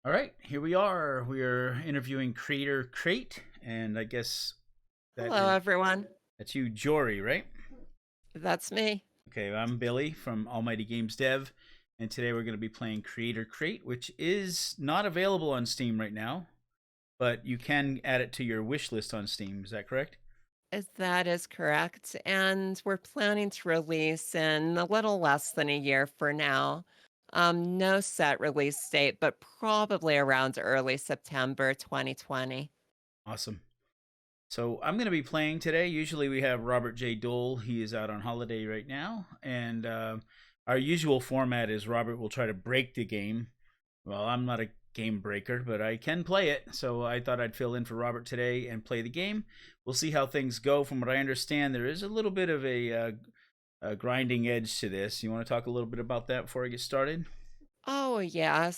All right, here we are. We are interviewing Creator Crate, and I guess that Hello, is everyone. that's you, Jory, right? That's me. Okay, I'm Billy from AlmightyGamesDev, and today we're going to be playing Creator Crate, which is not available on Steam right now, but you can add it to your wish list on Steam. Is that correct? That is correct. And we're planning to release in a little less than a year for now. No set release date, but probably around early September 2020. Awesome. So I'm going to be playing today. Usually we have Robert J. Dole. He is out on holiday right now, and our usual format is Robert will try to break the game. Well, I'm not a game breaker, but I can play it. So I thought I'd fill in for Robert today and play the game. We'll see how things go. From what I understand, there is a little bit of a grinding edge to this. You want to talk a little bit about that before I get started? Oh, yeah.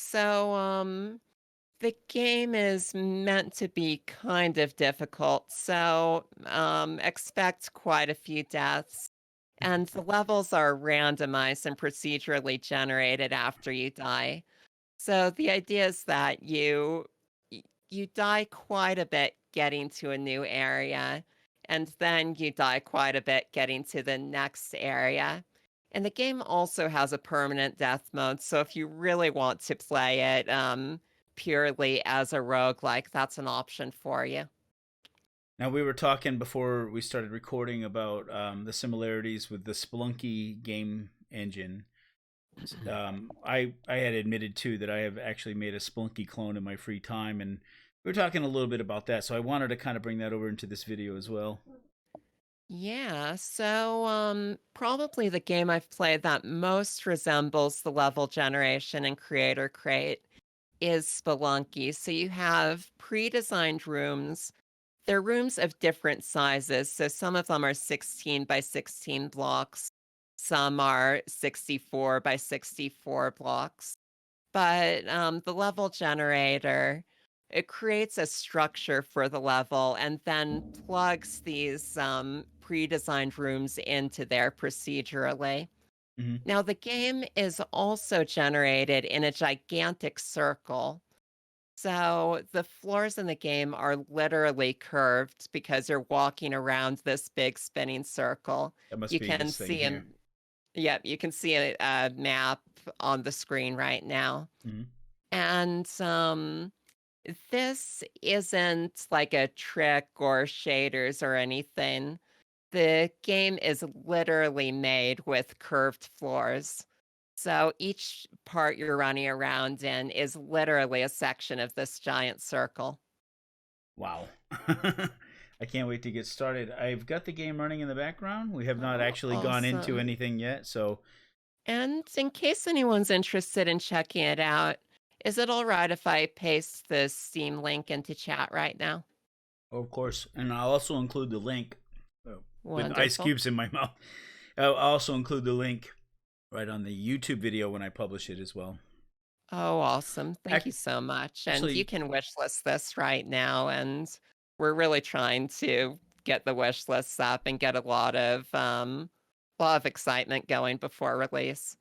The game is meant to be kind of difficult, so expect quite a few deaths. And the levels are randomized and procedurally generated after you die. So the idea is that you die quite a bit getting to a new area, and then you die quite a bit getting to the next area. And the game also has a permanent death mode, so if you really want to play it purely as a roguelike, that's an option for you. Now we were talking before we started recording about the similarities with the Spelunky game engine. I had admitted too that I have actually made a Spelunky clone in my free time, and we were talking a little bit about that. So I wanted to kind of bring that over into this video as well. Yeah, probably the game I've played that most resembles the level generation and creator crate is Spelunky. So you have pre-designed rooms. They're rooms of different sizes. So some of them are 16 by 16 blocks. Some are 64 by 64 blocks. But the level generator, it creates a structure for the level and then plugs these pre-designed rooms into there procedurally. Hmm. Now, the game is also generated in a gigantic circle. So the floors in the game are literally curved because you're walking around this big spinning circle. That must You be can this thing see a, here. yeah, you can see a map on the screen right now. Hmm. And this isn't like a trick or shaders or anything. The game is literally made with curved floors. So each part you're running around in is literally a section of this giant circle. Wow. I can't wait to get started. I've got the game running in the background. We have not Oh, actually gone into awesome. anything yet, so And in case anyone's interested in checking it out, is it all right if I paste the Steam link into chat right now? of course. And I'll also include the link with ice Wonderful. cubes in my mouth. I'll also include the link right on the YouTube video when I publish it as well. Oh, awesome. Thank you so much. And you Actually, can wish list this right now. And we're really trying to get the wish lists up and get a lot of excitement going before release.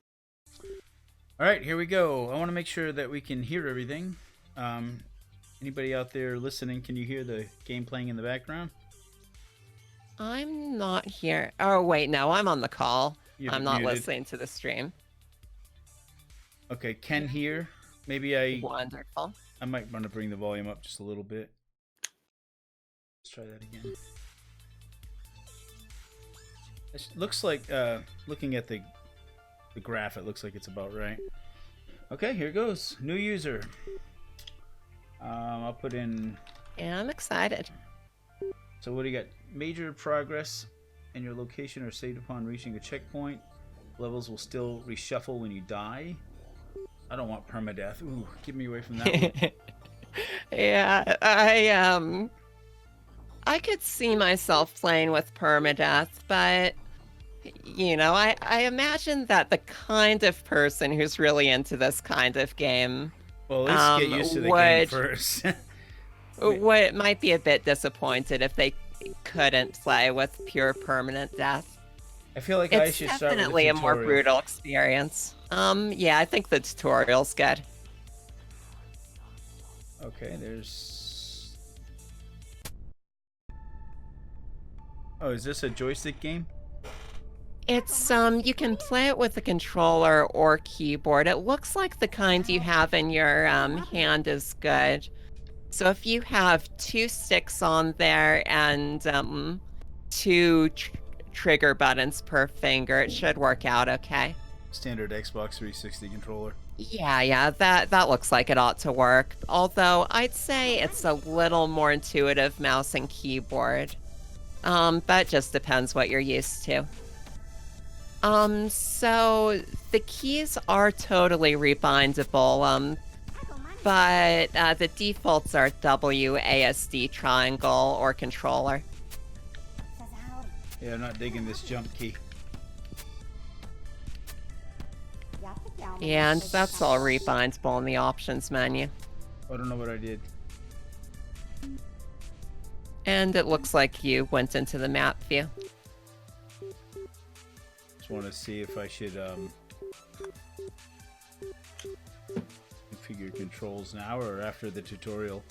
all right, here we go. I want to make sure that we can hear everything. Um, Anybody out there listening, can you hear the game playing in the background? I'm not here. Oh, wait, no, I'm on the call. You have I'm it not muted. listening to the stream. Okay, can hear. Maybe Wonderful. I might want to bring the volume up just a little bit. Let's try that again. It looks like looking at the graph, it looks like it's about right. Okay, here goes. New user. I'll put in. Yeah, I'm excited. So what do you got? Major progress in your location are saved upon reaching a checkpoint. Levels will still reshuffle when you die. I don't want permadeath. Ooh, get me away from that one. Yeah, I could see myself playing with permadeath, but I imagine that the kind of person who's really into this kind of game Well, at least get used to the game would first. might be a bit disappointed if they couldn't play with pure permanent death. I feel like I It's should start with a definitely a more tutorial. brutal experience. Yeah, I think the tutorial's good. Okay, there's... Oh, is this a joystick game? It's you can play it with a controller or keyboard. It looks like the kind you have in your hand is good. So if you have 2 sticks on there and two trigger buttons per finger, it should work out okay. Standard Xbox 360 controller. Yeah, that looks like it ought to work. Although I'd say it's a little more intuitive mouse and keyboard. But just depends what you're used to. So the keys are totally rebindable, but the defaults are WASD triangle or controller. Yeah, I'm not digging this jump key. Yeah, and that's all rebindable in the options menu. I don't know what I did. And it looks like you went into the map view. Just want to see if I should configure controls now or after the tutorial.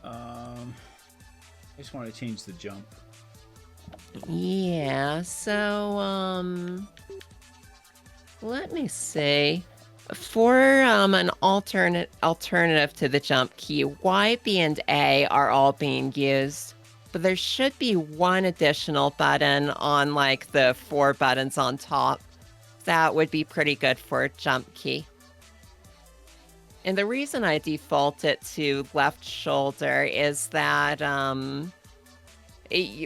I just want to change the jump. Yeah, so let me see. For an alternative to the jump key, Y, B, and A are all being used, but there should be one additional button on like the 4 buttons on top. That would be pretty good for a jump key. And the reason I default it to left shoulder is that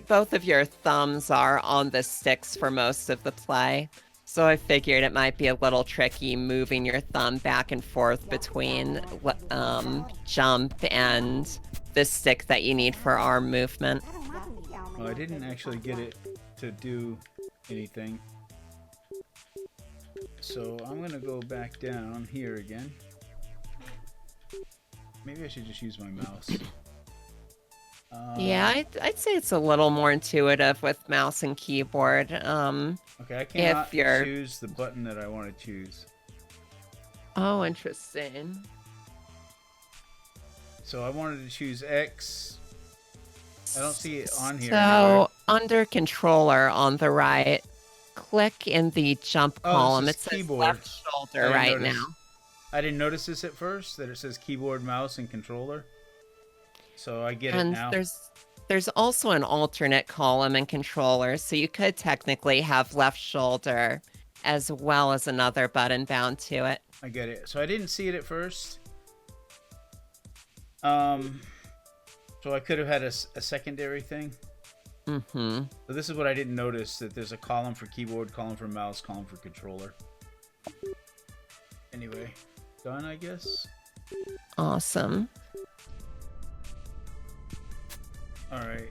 both of your thumbs are on the sticks for most of the play. So I figured it might be a little tricky moving your thumb back and forth between jump and the stick that you need for arm movement. Well, I didn't actually get it to do anything. So I'm going to go back down here again. Maybe I should just use my mouse. Yeah, I'd say it's a little more intuitive with mouse and keyboard. Okay, I cannot choose the button that I want to choose. Oh, interesting. So I wanted to choose X. I don't see it on here. So anywhere. under controller on the right, click in the jump column. It says keyboard. left shoulder right now. I didn't notice this at first, that it says keyboard, mouse, and controller. So I get it now. And there's also an alternate column in controller, so you could technically have left shoulder as well as another button bound to it. I get it. So I didn't see it at first. So I could have had a secondary thing. Mm-hmm. So this is what I didn't notice, that there's a column for keyboard, column for mouse, column for controller. Anyway, done, I guess. Awesome. Alright.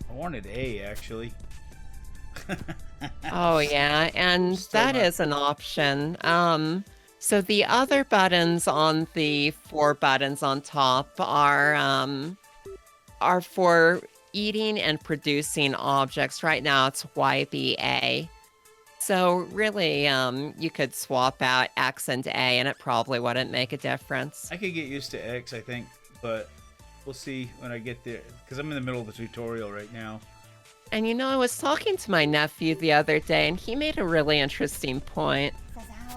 I wanted A, actually. Oh, yeah, and that is an option. So the other buttons on the 4 buttons on top are for eating and producing objects. Right now it's YBA. So really, you could swap out X and A and it probably wouldn't make a difference. I could get used to X, I think, but we'll see when I get there, because I'm in the middle of the tutorial right now. And you know, I was talking to my nephew the other day, and he made a really interesting point,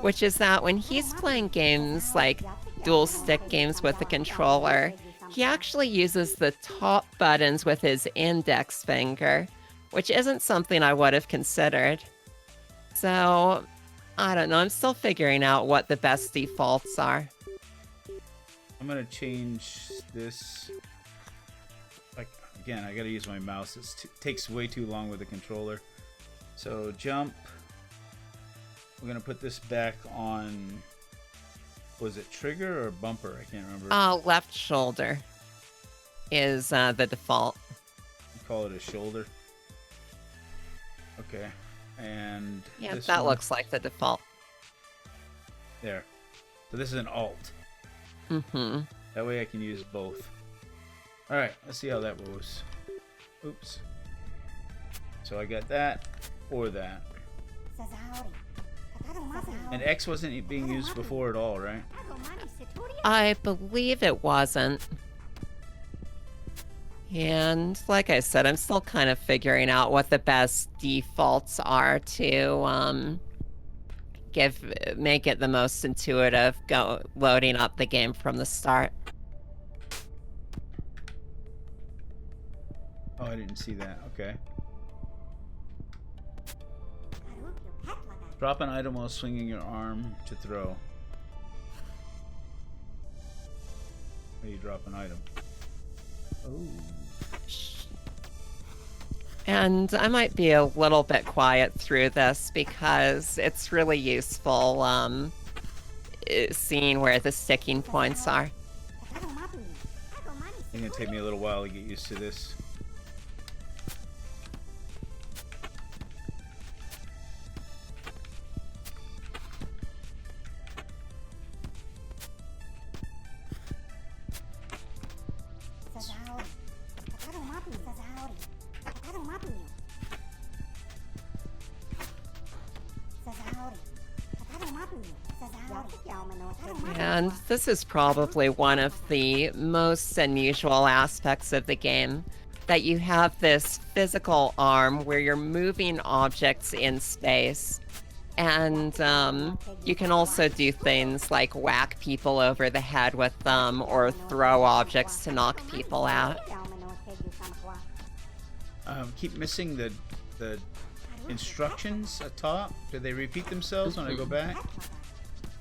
which is that when he's playing games like dual stick games with a controller, he actually uses the top buttons with his index finger, which isn't something I would have considered. So, I don't know, I'm still figuring out what the best defaults are. I'm going to change this. Like, again, I got to use my mouse. It takes way too long with the controller. So, jump. We're going to put this back on, was it trigger or bumper? I can't remember. Left shoulder is the default. Call it a shoulder. Okay. And yeah, that looks like the default. There. So this is an alt. Mm-hmm. That way I can use both. Alright, let's see how that goes. Oops. So I got that or that. And X wasn't being used before at all, right? I believe it wasn't. And like I said, I'm still kind of figuring out what the best defaults are to make it the most intuitive loading up the game from the start. Oh, I didn't see that. Okay. Drop an item while swinging your arm to throw. How you drop an item? Oh. And I might be a little bit quiet through this because it's really useful seeing where the sticking points are. It's gonna take me a little while to get used to this. And this is probably one of the most unusual aspects of the game, that you have this physical arm where you're moving objects in space. And you can also do things like whack people over the head with them or throw objects to knock people out. Keep missing the instructions atop. Do they repeat themselves when I go back?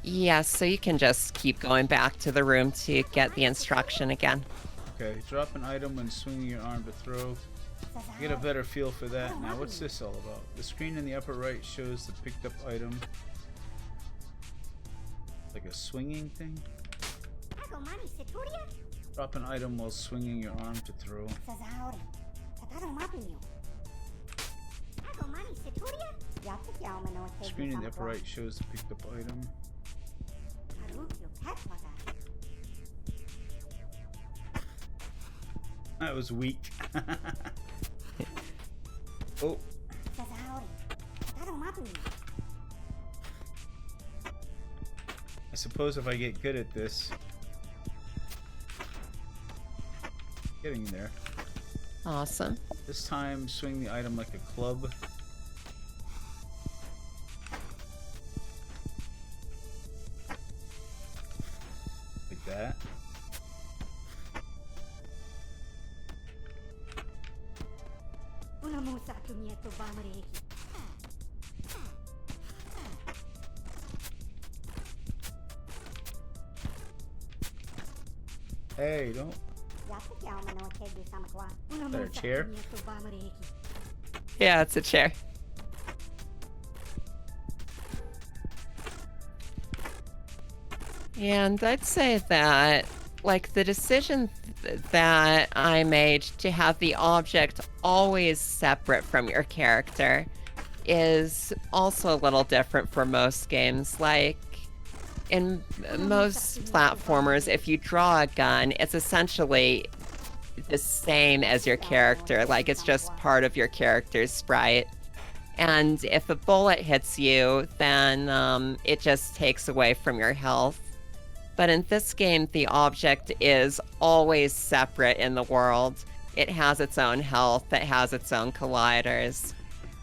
Yes, so you can just keep going back to the room to get the instruction again. Okay, drop an item when swinging your arm to throw. Get a better feel for that. Now, what's this all about? The screen in the upper right shows the picked up item. Like a swinging thing? Drop an item while swinging your arm to throw. The screen in the upper right shows the picked up item. That was weak. Oh. I suppose if I get good at this. Getting there. Awesome. This time, swing the item like a club. Like that. Hey, don't. Is that a chair? Yeah, it's a chair. And I'd say that, like, the decision that I made to have the object always separate from your character is also a little different for most games. Like, in most platformers, if you draw a gun, it's essentially the same as your character. Like, it's just part of your character's sprite. And if a bullet hits you, then it just takes away from your health. But in this game, the object is always separate in the world. It has its own health, it has its own colliders,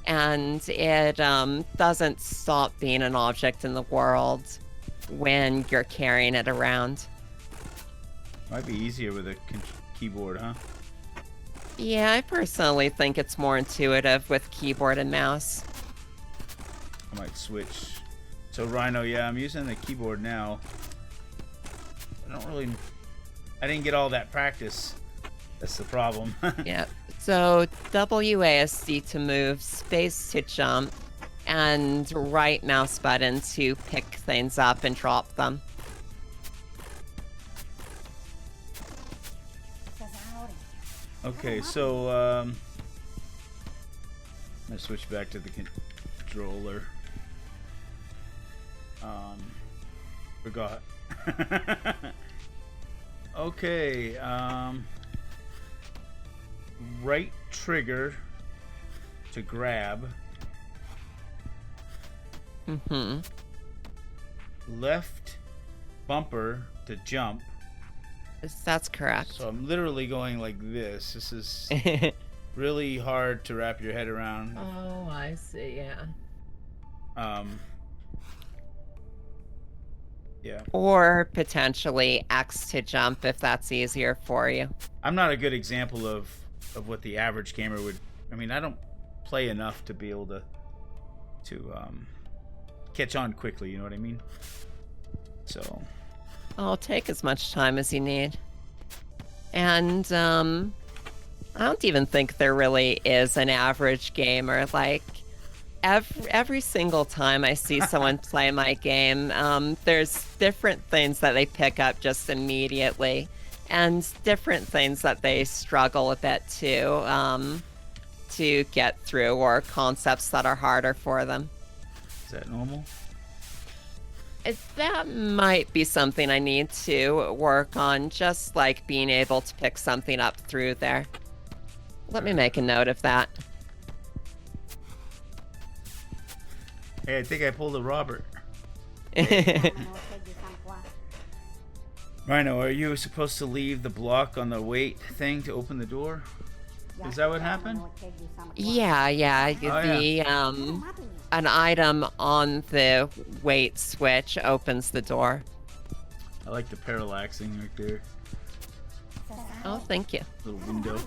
and it doesn't stop being an object in the world when you're carrying it around. Might be easier with a keyboard, huh? Yeah, I personally think it's more intuitive with keyboard and mouse. I might switch. So Rhino, yeah, I'm using the keyboard now. I didn't get all that practice. That's the problem. Yeah. So WASD to move, space to jump, and right mouse button to pick things up and drop them. Okay, so I'm gonna switch back to the controller. Forgot. Okay, right trigger to grab. Mm-hmm. Left bumper to jump. That's correct. So I'm literally going like this. This is really hard to wrap your head around. Oh, I see. Yeah. Yeah. Or potentially X to jump if that's easier for you. I'm not a good example of what the average gamer would. I mean, I don't play enough to be able to catch on quickly. You know what I mean? So. I'll take as much time as you need. And I don't even think there really is an average gamer. Like every single time I see someone play my game, there's different things that they pick up just immediately, and different things that they struggle a bit to get through, or concepts that are harder for them. Is that normal? That might be something I need to work on, just like being able to pick something up through there. Let me make a note of that. Hey, I think I pulled a Robert. Rhino, are you supposed to leave the block on the wait thing to open the door? Is that what happened? Yeah. An item on the wait switch opens the door. I like the parallaxing right there. Oh, thank you. Little window.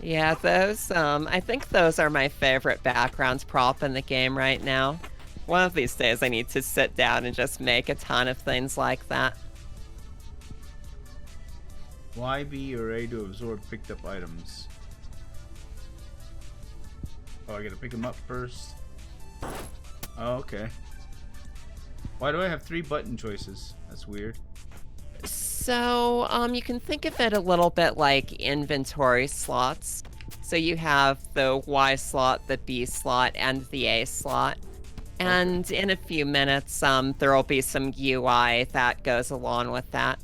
Yeah, those, I think those are my favorite backgrounds prop in the game right now. One of these days I need to sit down and just make a ton of things like that. Y, B, or A to absorb picked up items. Oh, I gotta pick them up first. Oh, okay. Why do I have 3 button choices? That's weird. So, you can think of it a little bit like inventory slots. So you have the Y slot, the B slot, and the A slot. And in a few minutes, there will be some UI that goes along with that.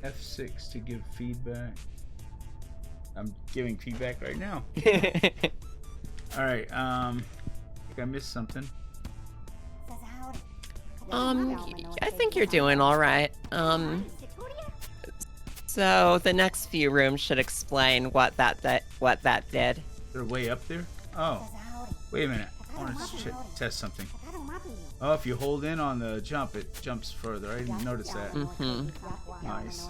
F6 to give feedback. I'm giving feedback right now. Alright, I think I missed something. I think you're doing all right. So the next few rooms should explain what that did. They're way up there? Oh, wait a minute. I want to test something. Oh, if you hold in on the jump, it jumps further. I didn't notice that. Mm-hmm. Nice.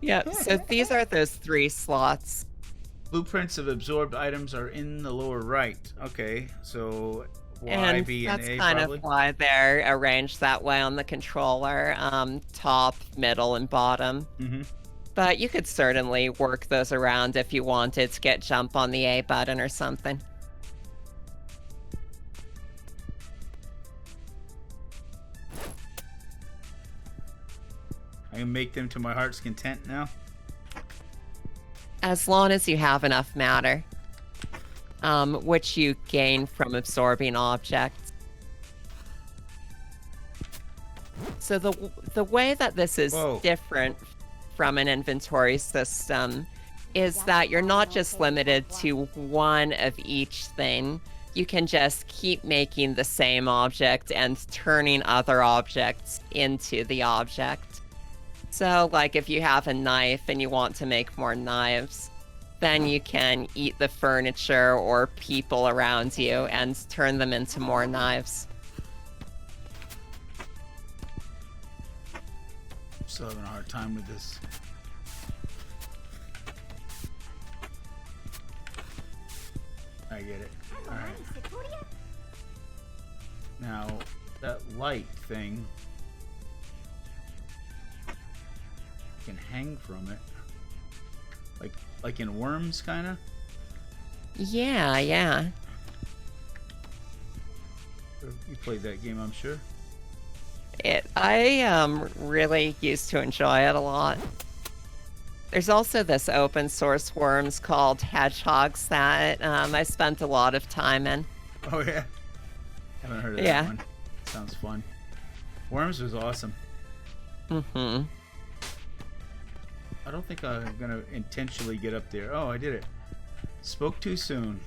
Yep, so these are those 3 slots. Blueprints of absorbed items are in the lower right. Okay, so Y, And B, and that's A kind probably? of why they're arranged that way on the controller, top, middle, and bottom. Mm-hmm. But you could certainly work those around if you wanted to get jump on the A button or something. I can make them to my heart's content now. As long as you have enough matter, which you gain from absorbing objects. So the way that this is different from an inventory system is that you're not just limited to one of each thing. You can just keep making the same object and turning other objects into the object. So, like, if you have a knife and you want to make more knives, then you can eat the furniture or people around you and turn them into more knives. I'm still having a hard time with this. I get it. Alright. Now, that light thing, you can hang from it. Like in Worms, kind of? Yeah. You played that game, I'm sure. I really used to enjoy it a lot. There's also this open source Worms called Hedgehogs that I spent a lot of time in. Oh, yeah? Haven't heard of that one. Sounds fun. Worms was awesome. Mm-hmm. I don't think I'm gonna intentionally get up there. Oh, I did it. Spoke too soon.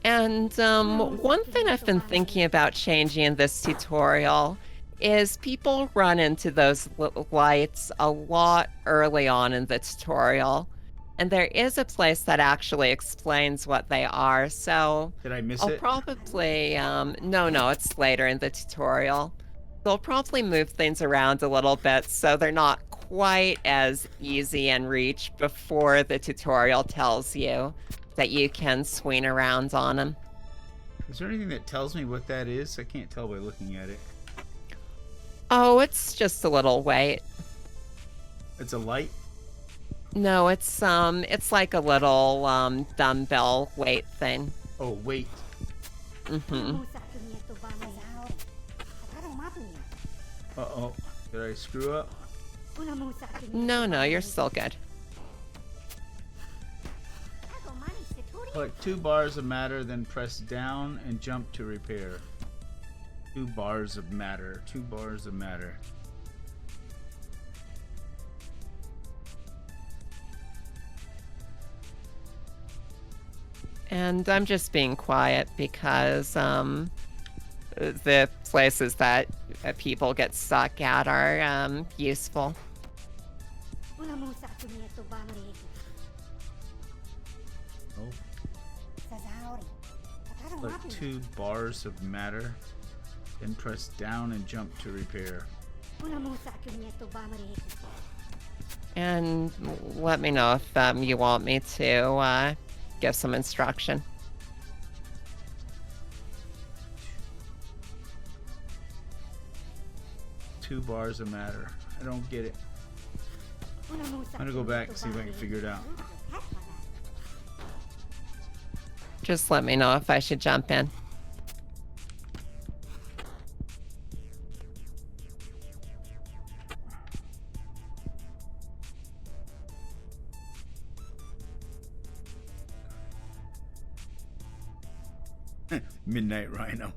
And one thing I've been thinking about changing in this tutorial is people run into those lights a lot early on in the tutorial. And there is a place that actually explains what they are, so Did I miss I'll it? probably, no, it's later in the tutorial. They'll probably move things around a little bit so they're not quite as easy in reach before the tutorial tells you that you can swing around on them. Is there anything that tells me what that is? I can't tell by looking at it. Oh, it's just a little weight. It's a light? No, it's like a little dumbbell weight thing. Oh, wait. Mm-hmm. Uh-oh. Did I screw up? No, you're still good. Collect 2 bars of matter, then press down and jump to repair. 2 bars of matter. 2 bars of matter. And I'm just being quiet because the places that people get stuck at are useful. Oh. Collect 2 bars of matter, then press down and jump to repair. And let me know if you want me to give some instruction. Two bars of matter. I don't get it. I'm gonna go back and see if I can figure it out. Just let me know if I should jump in. Midnight Rhino.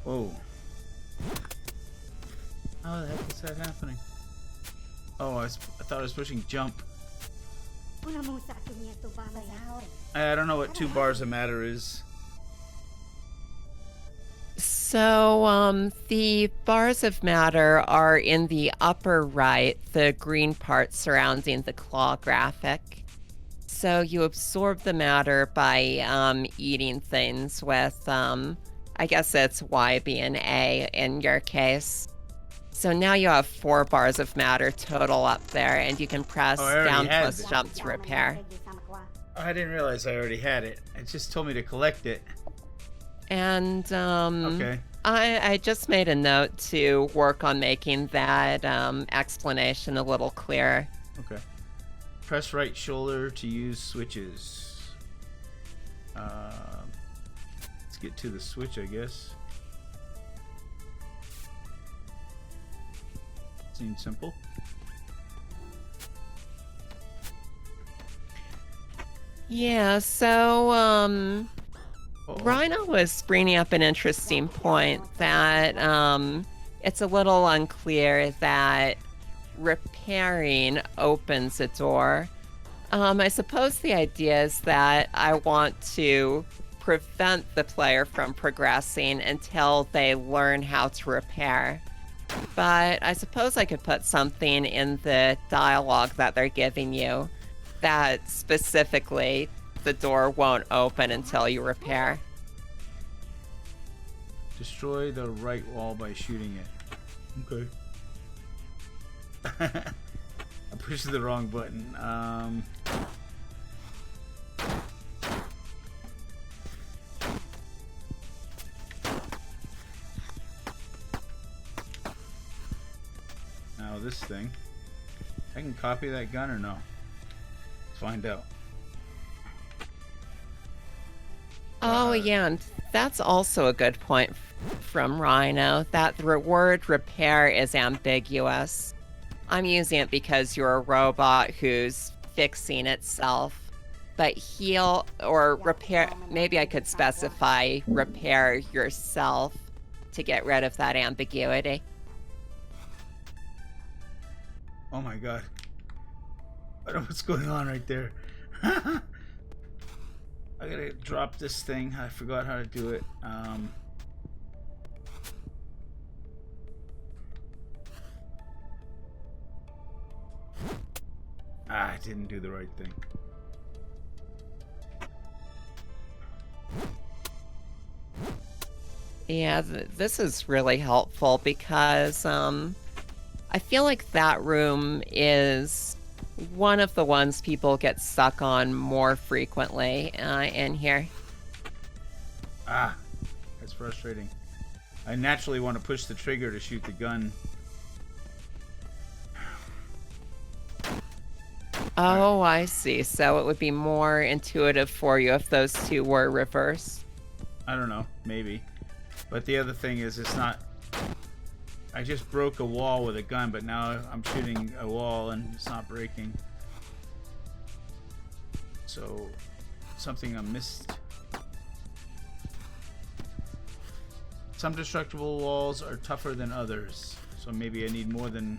Whoa. How the heck is that happening? Oh, I thought I was pushing jump. I don't know what 2 bars of matter is. So, the bars of matter are in the upper right, the green part surrounding the claw graphic. So you absorb the matter by eating things with, I guess it's Y, B, and A in your case. So now you have 4 bars of matter total up there, and you can press down plus jump to repair. Oh, I didn't realize I already had it. It just told me to collect it. And okay. I just made a note to work on making that explanation a little clearer. Okay. Press right shoulder to use switches. Let's get to the switch, I guess. Seems simple. Yeah, so Rhino was bringing up an interesting point that it's a little unclear that repairing opens a door. I suppose the idea is that I want to prevent the player from progressing until they learn how to repair. But I suppose I could put something in the dialogue that they're giving you that specifically the door won't open until you repair. Destroy the right wall by shooting it. Okay. I pushed the wrong button. Now this thing. I can copy that gun or no? Let's find out. Oh, yeah, and that's also a good point from Rhino, that the word repair is ambiguous. I'm using it because you're a robot who's fixing itself, but heal or repair, maybe I could specify repair yourself to get rid of that ambiguity. Oh my god. I don't know what's going on right there. I gotta drop this thing. I forgot how to do it. I didn't do the right thing. Yeah, this is really helpful because I feel like that room is one of the ones people get stuck on more frequently in here. Ah, that's frustrating. I naturally want to push the trigger to shoot the gun. Oh, I see. So it would be more intuitive for you if those two were reversed. I don't know, maybe. But the other thing is, it's not... I just broke a wall with a gun, but now I'm shooting a wall and it's not breaking. So, something I missed. Some destructible walls are tougher than others. So maybe I need more than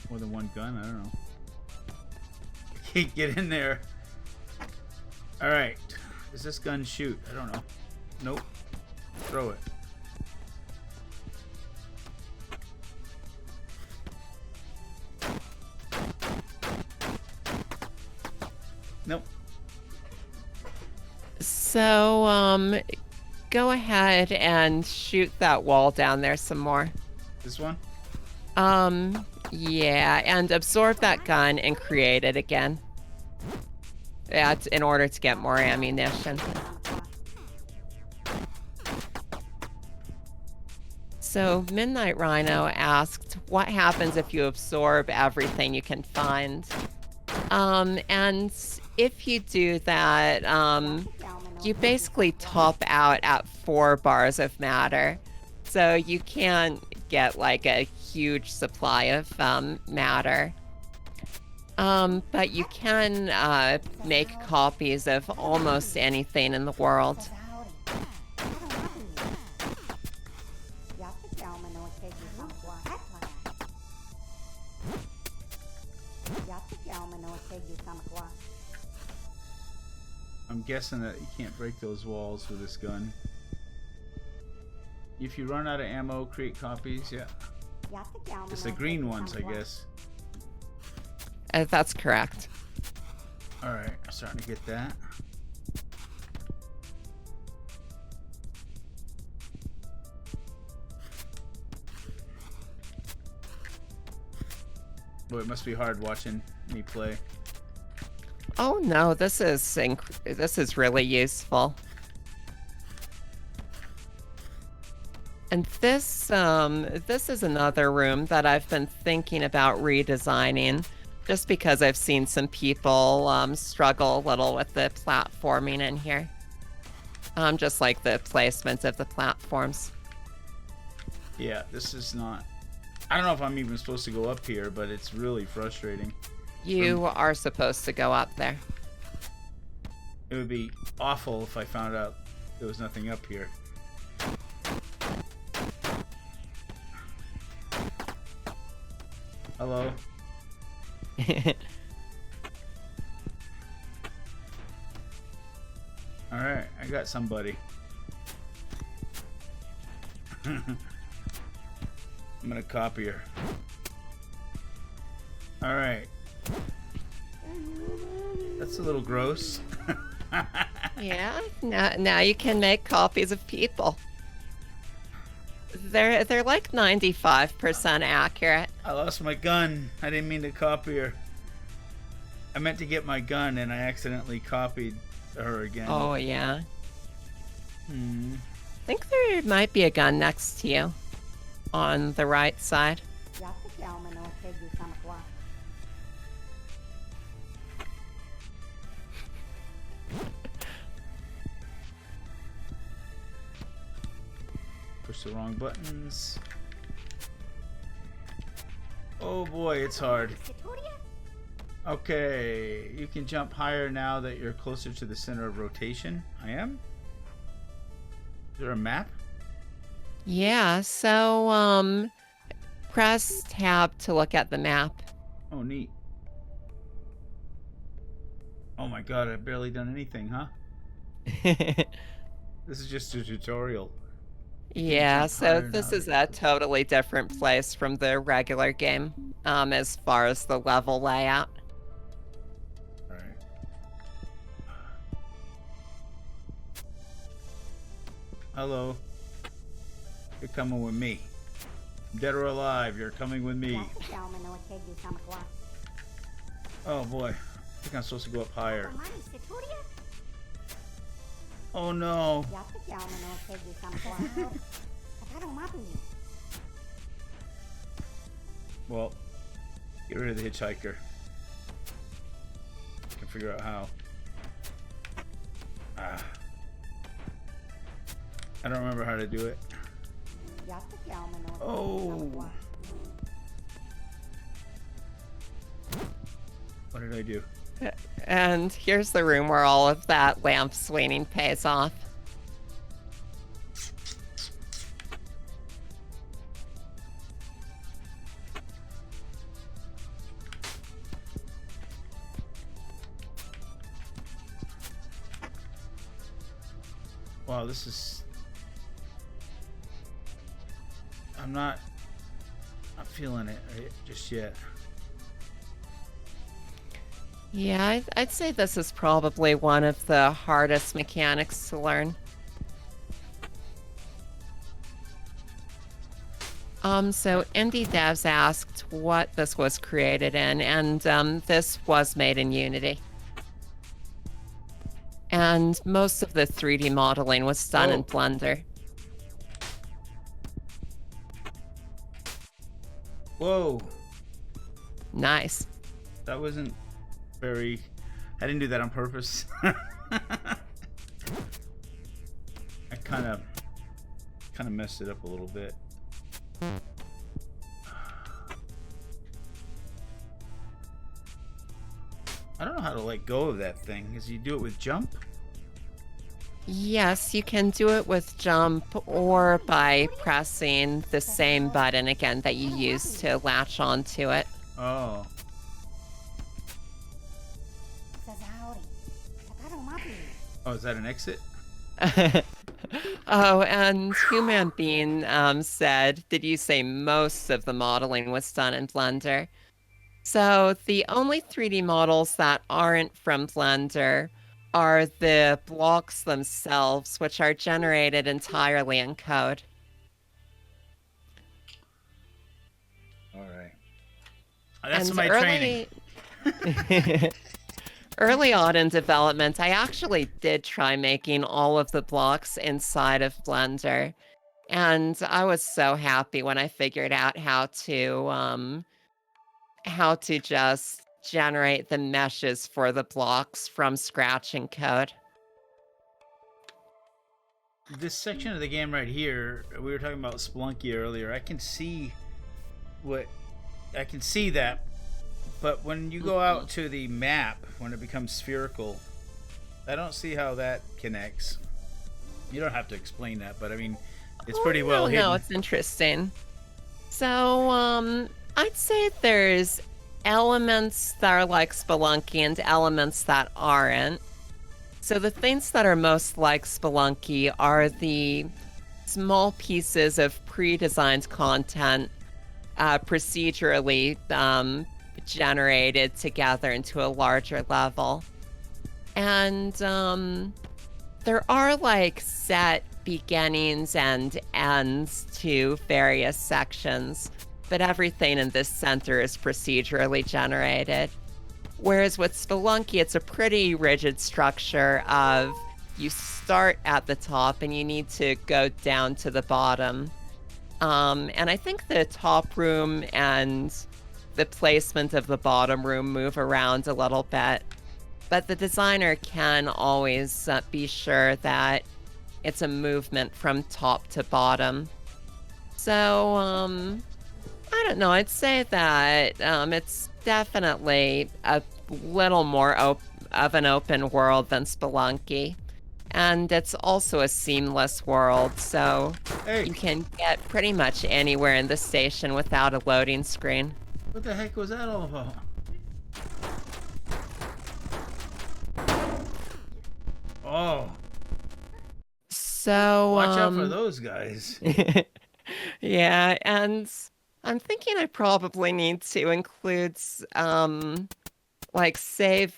one gun? I don't know. I can't get in there. Alright. Does this gun shoot? I don't know. Nope. Throw it. Nope. So, go ahead and shoot that wall down there some more. This one? Yeah, and absorb that gun and create it again. Yeah, in order to get more ammunition. So Midnight Rhino asked, what happens if you absorb everything you can find? And if you do that, you basically top out at 4 bars of matter. So you can't get like a huge supply of matter. But you can make copies of almost anything in the world. I'm guessing that you can't break those walls with this gun. If you run out of ammo, create copies, yeah. It's the green ones, I guess. That's correct. Alright, I'm starting to get that. Boy, it must be hard watching me play. Oh no, this is really useful. And this is another room that I've been thinking about redesigning, just because I've seen some people struggle a little with the platforming in here. Just like the placement of the platforms. Yeah, this is not... I don't know if I'm even supposed to go up here, but it's really frustrating. You are supposed to go up there. It would be awful if I found out there was nothing up here. Hello? Alright, I got somebody. I'm gonna copy her. Alright. That's a little gross. Yeah, now you can make copies of people. They're like 95% accurate. I lost my gun. I didn't mean to copy her. I meant to get my gun and I accidentally copied her again. Oh yeah. I think there might be a gun next to you on the right side. Push the wrong buttons. Oh boy, it's hard. Okay, you can jump higher now that you're closer to the center of rotation. I am? Is there a map? Yeah, so press tab to look at the map. Oh, neat. Oh my god, I've barely done anything, huh? This is just a tutorial. Yeah, so this is a totally different place from the regular game, as far as the level layout. Alright. Hello. You're coming with me. Dead or alive, you're coming with me. Oh boy. I think I'm supposed to go up higher. Oh no. Well, get rid of the hitchhiker. I can figure out how. I don't remember how to do it. Oh. What did I do? And here's the room where all of that lamp swinging pays off. Wow, this is... I'm not feeling it right just yet. Yeah, I'd say this is probably one of the hardest mechanics to learn. So Indie Devs asked what this was created in, and this was made in Unity. And most of the 3D modeling was done in Blender. Whoa. Nice. That wasn't very... I didn't do that on purpose. I kind of messed it up a little bit. I don't know how to let go of that thing. Is you do it with jump? Yes, you can do it with jump or by pressing the same button again that you used to latch onto it. Oh. Oh, is that an exit? Oh, and WhoManBean said, did you say most of the modeling was done in Blender? So the only 3D models that aren't from Blender are the blocks themselves, which are generated entirely in code. All right. That's my training. Early on in development, I actually did try making all of the blocks inside of Blender. And I was so happy when I figured out how to just generate the meshes for the blocks from scratch in code. This section of the game right here, we were talking about Spelunky earlier. I can see that, but when you go out to the map, when it becomes spherical, I don't see how that connects. You don't have to explain that, but I mean, it's pretty well hidden. No, it's interesting. So, I'd say there's elements that are like Spelunky and elements that aren't. So the things that are most like Spelunky are the small pieces of pre-designed content procedurally generated together into a larger level. And there are like set beginnings and ends to various sections, but everything in this center is procedurally generated. Whereas with Spelunky, it's a pretty rigid structure of you start at the top and you need to go down to the bottom. And I think the top room and the placement of the bottom room move around a little bit, but the designer can always be sure that it's a movement from top to bottom. So, I don't know. I'd say that it's definitely a little more of an open world than Spelunky. And it's also a seamless world, so Hey, you can get pretty much anywhere in the station without a loading screen. what the heck was that all about? Oh, So, watch out for those guys. yeah, and I'm thinking I probably need to include, like save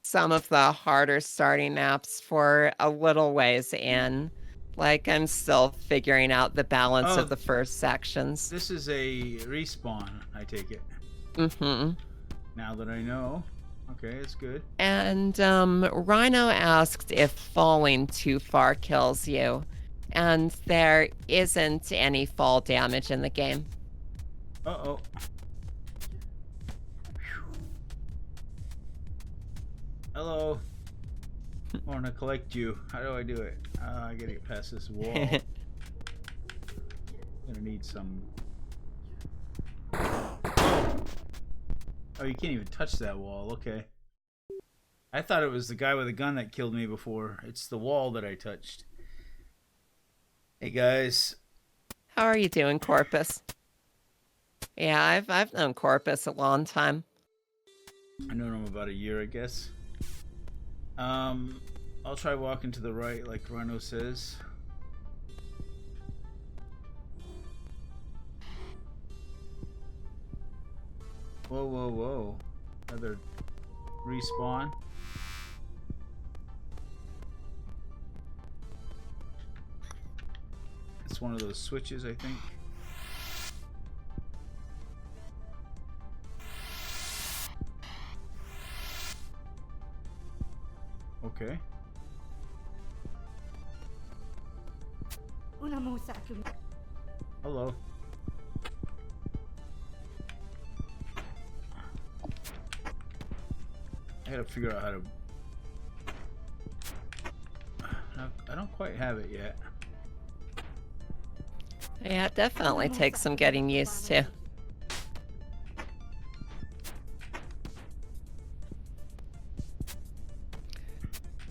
some of the harder starting maps for a little ways in. Like I'm still figuring out the balance of Oh, the first sections. this is a respawn, I take it. Mm-hmm. Now that I know. Okay, it's good. And Rhino asked if falling too far kills you, and there isn't any fall damage in the game. Uh-oh. Hello. I want to collect you. How do I do it? I gotta get past this wall. Gonna need some... Oh, you can't even touch that wall. Okay. I thought it was the guy with the gun that killed me before. It's the wall that I touched. Hey, guys. How are you doing, Corpus? Yeah, I've known Corpus a long time. I known him about a year, I guess. I'll try walking to the right, like Rhino says. Whoa, whoa, whoa. Another respawn. It's one of those switches, I think. Okay. Hello. I gotta figure out how to... I don't quite have it yet. Yeah, it definitely takes some getting used to.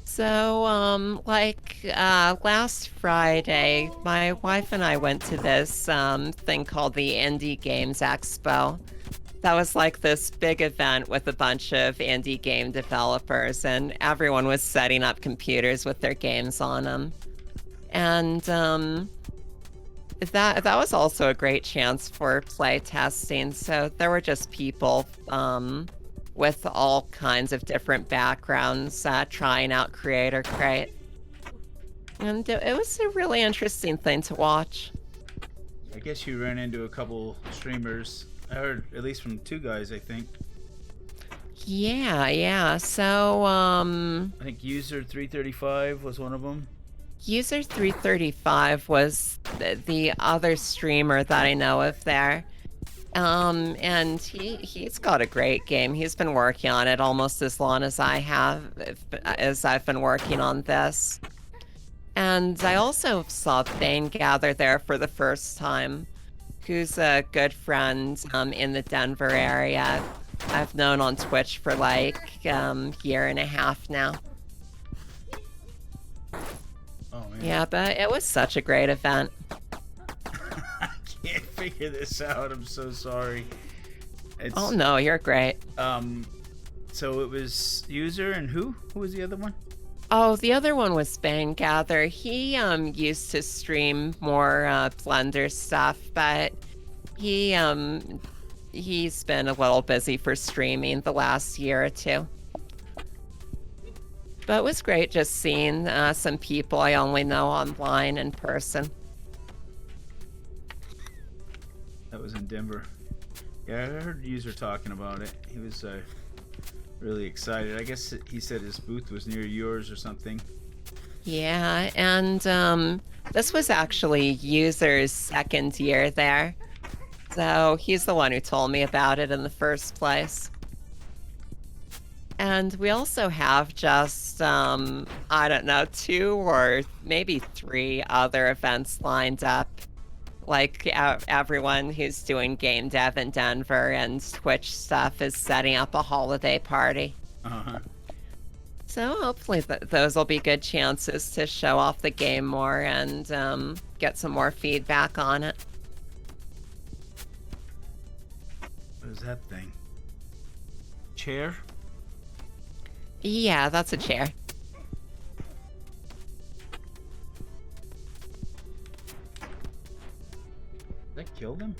So, last Friday, my wife and I went to this thing called the Indie Games Expo. That was like this big event with a bunch of indie game developers, and everyone was setting up computers with their games on them. And that was also a great chance for play testing. So there were just people with all kinds of different backgrounds trying out Creator Crate. And it was a really interesting thing to watch. I guess you ran into a couple streamers. I heard at least from two guys, I think. Yeah. So, I think User 335 was one of them. User 335 was the other streamer that I know of there. And he's got a great game. He's been working on it almost as long as I've been working on this. And I also saw Thane Gather there for the first time, who's a good friend in the Denver area. I've known on Twitch for like year and a half now. Oh man. Yeah, but it was such a great event. I can't figure this out. I'm so sorry. Oh no, you're great. So it was User and who? Who was the other one? Oh, the other one was Bang Gather. He used to stream more Blender stuff, but he's been a little busy for streaming the last year or two. But it was great just seeing some people I only know online in person. That was in Denver. Yeah, I heard User talking about it. He was really excited. I guess he said his booth was near yours or something. Yeah, and this was actually User's second year there. So he's the one who told me about it in the first place. And we also have just, I don't know, 2 or maybe 3 other events lined up Like everyone who's doing game dev in Denver and Twitch stuff is setting up a holiday party. Uh-huh. So hopefully those will be good chances to show off the game more and get some more feedback on it. What is that thing? Chair? Yeah, that's a chair. Did that kill them?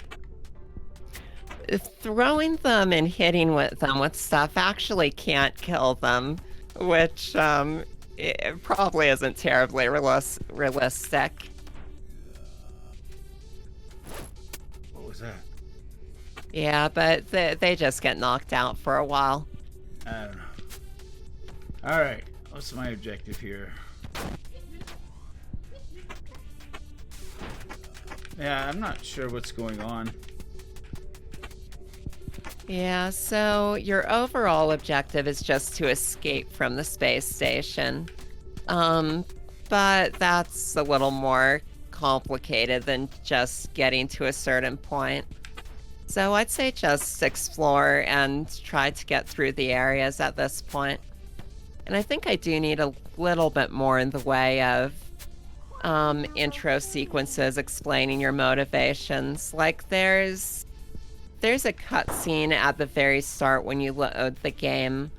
Throwing them and hitting them with stuff actually can't kill them, which it probably isn't terribly realistic. What was that? Yeah, but they just get knocked out for a while. I don't know. Alright, what's my objective here? Yeah, I'm not sure what's going on. Yeah, so your overall objective is just to escape from the space station. But that's a little more complicated than just getting to a certain point. So I'd say just explore and try to get through the areas at this point. And I think I do need a little bit more in the way of intro sequences explaining your motivations. Like there's a cutscene at the very start when you load the game,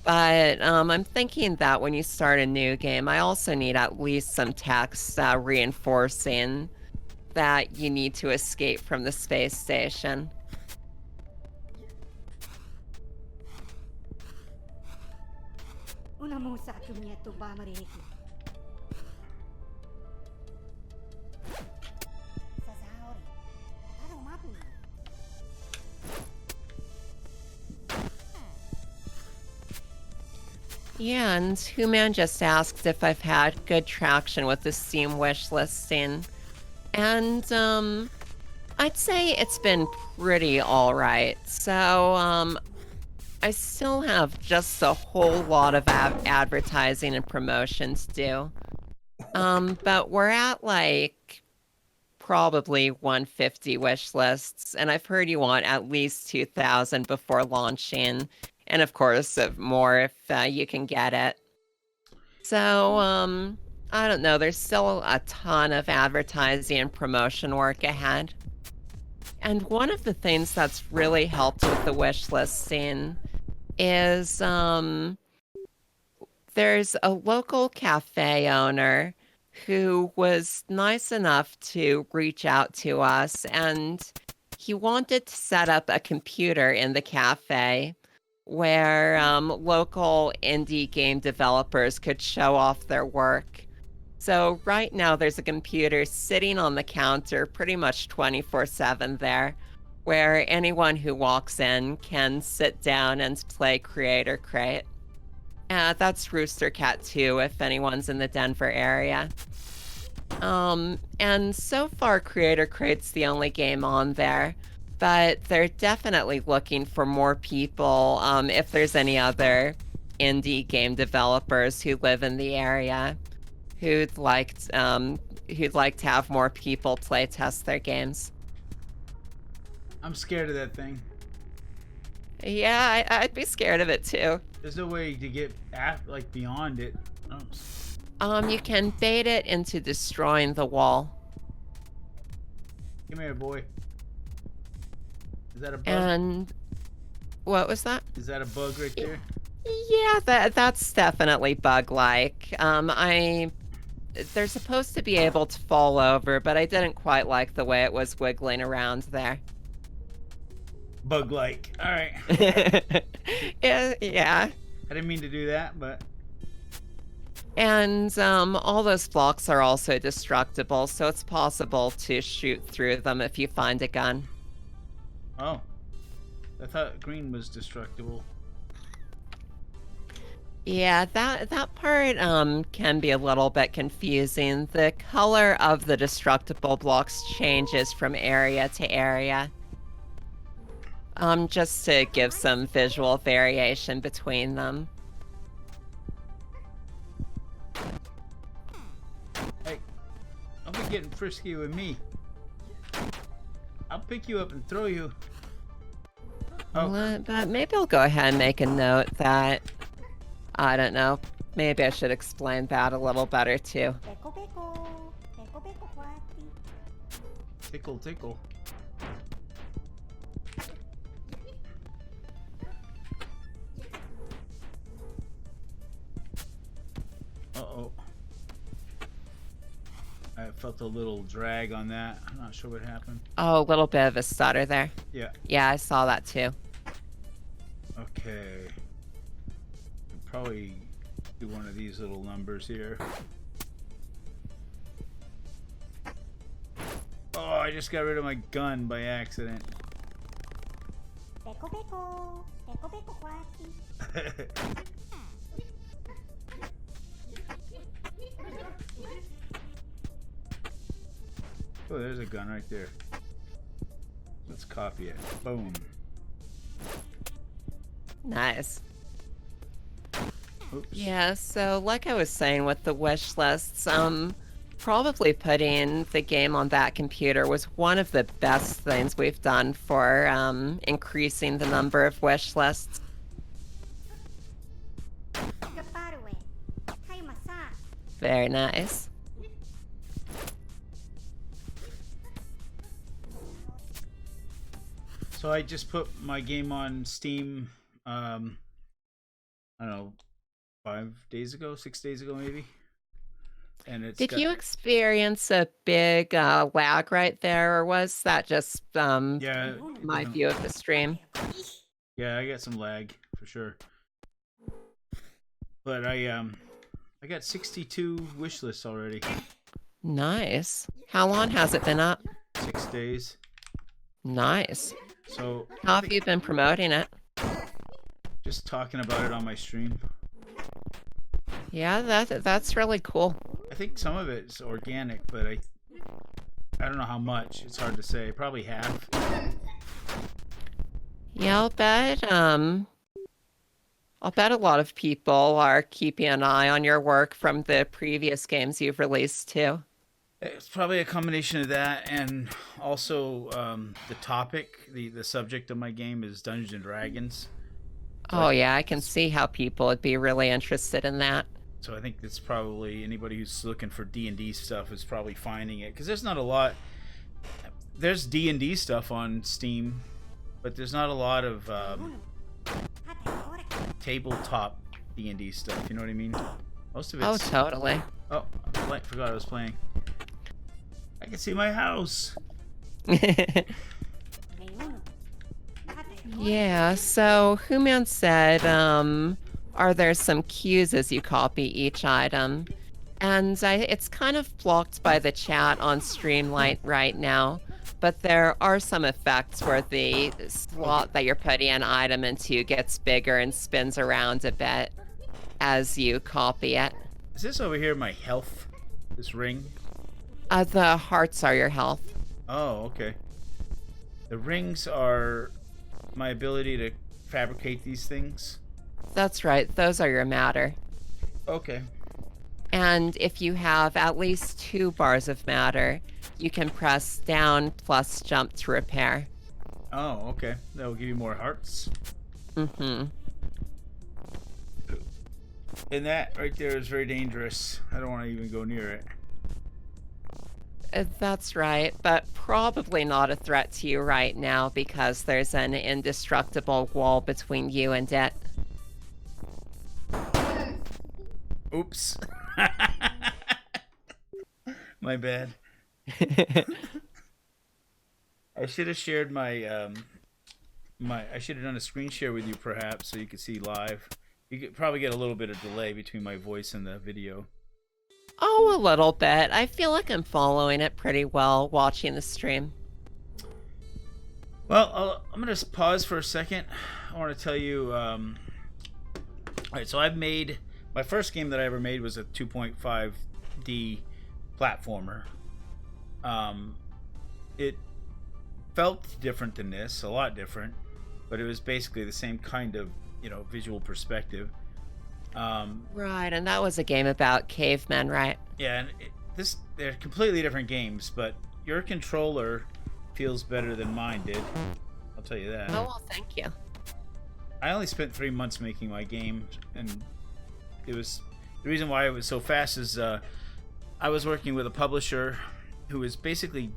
but I'm thinking that when you start a new game, I also need at least some text reinforcing that you need to escape from the space station. Yeah, and WhoMan just asked if I've had good traction with the Steam wish listing. And I'd say it's been pretty alright. So I still have just a whole lot of advertising and promotion to do. But we're at like probably 150 wish lists, and I've heard you want at least 2,000 before launching. And of course, more if you can get it. So, I don't know. There's still a ton of advertising and promotion work ahead. And one of the things that's really helped with the wish listing is there's a local cafe owner who was nice enough to reach out to us, and he wanted to set up a computer in the cafe where local indie game developers could show off their work. So right now there's a computer sitting on the counter pretty much 24/7 there, where anyone who walks in can sit down and play Creator Crate. That's Rooster Cat 2 if anyone's in the Denver area. And so far Creator Crate's the only game on there, but they're definitely looking for more people if there's any other indie game developers who live in the area who'd like to have more people play test their games. I'm scared of that thing. Yeah, I'd be scared of it too. There's no way to get beyond it. You can bait it into destroying the wall. Come here, boy. Is that a bug? And what was that? Is that a bug right there? Yeah, that's definitely bug-like. They're supposed to be able to fall over, but I didn't quite like the way it was wiggling around there. Bug-like. All right. Yeah. I didn't mean to do that, but... And all those blocks are also destructible, so it's possible to shoot through them if you find a gun. Oh. I thought green was destructible. Yeah, that part can be a little bit confusing. The color of the destructible blocks changes from area to area. Just to give some visual variation between them. Hey, don't be getting frisky with me. I'll pick you up and throw you. Oh. But maybe I'll go ahead and make a note that, I don't know, maybe I should explain that a little better too. Tickle, tickle. Uh-oh. I felt a little drag on that. I'm not sure what happened. Oh, a little bit of a stutter there. Yeah. Yeah, I saw that too. Okay. Probably do one of these little numbers here. Oh, I just got rid of my gun by accident. Oh, there's a gun right there. Let's copy it. Boom. Nice. Oops. Yeah, so like I was saying with the wish lists, probably putting the game on that computer was one of the best things we've done for increasing the number of wish lists. Very nice. So I just put my game on Steam, I don't know, 6 days ago maybe. And it's Did you experience a big lag right there, or was that just yeah, my view of the stream? Yeah, I got some lag for sure. But I got 62 wish lists already. Nice. How long has it been up? 6 days. Nice. So how have you been promoting it? Just talking about it on my stream. Yeah, that's really cool. I think some of it's organic, but I don't know how much. It's hard to say. Probably half. Yeah, I'll bet a lot of people are keeping an eye on your work from the previous games you've released too. It's probably a combination of that, and also the topic, the subject of my game is Dungeons and Dragons. Oh yeah, I can see how people would be really interested in that. So I think it's probably anybody who's looking for D&D stuff is probably finding it, because there's not a lot. There's D&D stuff on Steam, but there's not a lot of tabletop D&D stuff. You know what I mean? Most of it's... Oh, totally. Oh, I forgot I was playing. I can see my house. Yeah, so WhoMan said, are there some cues as you copy each item? And it's kind of blocked by the chat on Streamlight right now, but there are some effects where the slot that you're putting an item into gets bigger and spins around a bit as you copy it. Is this over here my health? This ring? The hearts are your health. Oh, okay. The rings are my ability to fabricate these things? That's right. Those are your matter. Okay. And if you have at least 2 bars of matter, you can press down plus jump to repair. Oh, okay. That will give you more hearts. Mm-hmm. And that right there is very dangerous. I don't want to even go near it. That's right, but probably not a threat to you right now because there's an indestructible wall between you and it. Oops. My bad. I should have shared my I should have done a screen share with you perhaps so you could see live. You could probably get a little bit of delay between my voice and the video. Oh, a little bit. I feel like I'm following it pretty well watching the stream. Well, I'm going to pause for a second. I want to tell you... Alright, so I've made... My first game that I ever made was a 2.5D platformer. It felt different than this, a lot different, but it was basically the same kind of, visual perspective. Right, and that was a game about cavemen, right? Yeah, and they're completely different games, but your controller feels better than mine did. I'll tell you that. Oh, well, thank you. I only spent 3 months making my game, and it was the reason why it was so fast is I was working with a publisher who was basically,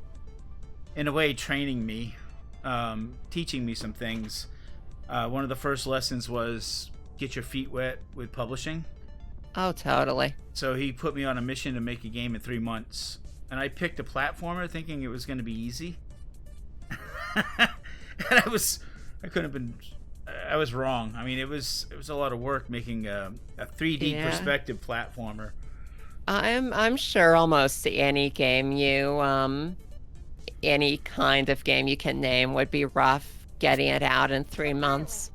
in a way, training me, teaching me some things. One of the first lessons was get your feet wet with publishing. Oh, totally. So he put me on a mission to make a game in 3 months, and I picked a platformer thinking it was going to be easy. And I was wrong. I mean, it was a lot of work making a 3D perspective platformer. I'm sure almost any game any kind of game you can name would be rough getting it out in 3 months.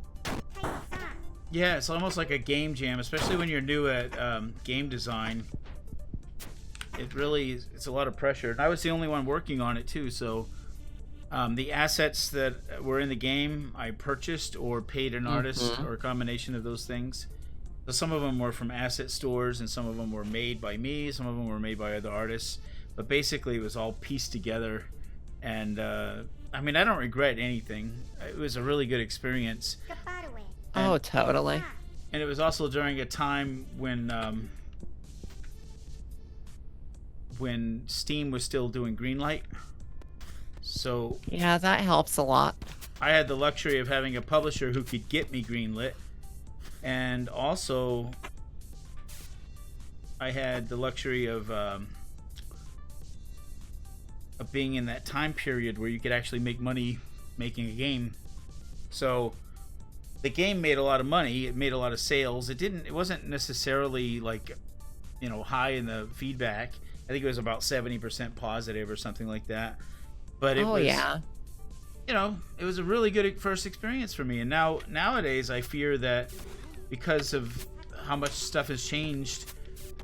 Yeah, it's almost like a game jam, especially when you're new at game design. It's a lot of pressure, and I was the only one working on it too. So the assets that were in the game, I purchased or paid an artist, or a combination of those things. So some of them were from asset stores, and some of them were made by me. Some of them were made by other artists. But basically, it was all pieced together. And I mean, I don't regret anything. It was a really good experience. Oh, totally. And it was also during a time when Steam was still doing Greenlight. So yeah, that helps a lot. I had the luxury of having a publisher who could get me greenlit, and also I had the luxury of being in that time period where you could actually make money making a game. So the game made a lot of money. It made a lot of sales. It wasn't necessarily like, high in the feedback. I think it was about 70% positive or something like that. But it was, it was a really good first experience for me. And nowadays I fear that because of how much stuff has changed,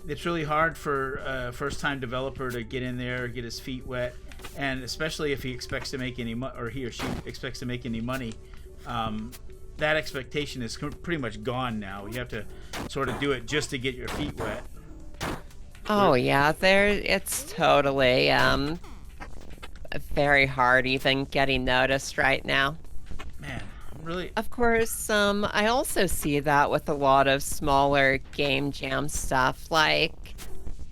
it's really hard for a first-time developer to get in there, get his feet wet, and especially if he expects to make any or he or she expects to make any money. That expectation is pretty much gone now. You have to sort of do it just to get your feet wet. Oh yeah, it's totally very hard even getting noticed right now. Man, really. Of course, I also see that with a lot of smaller game jam stuff. Like,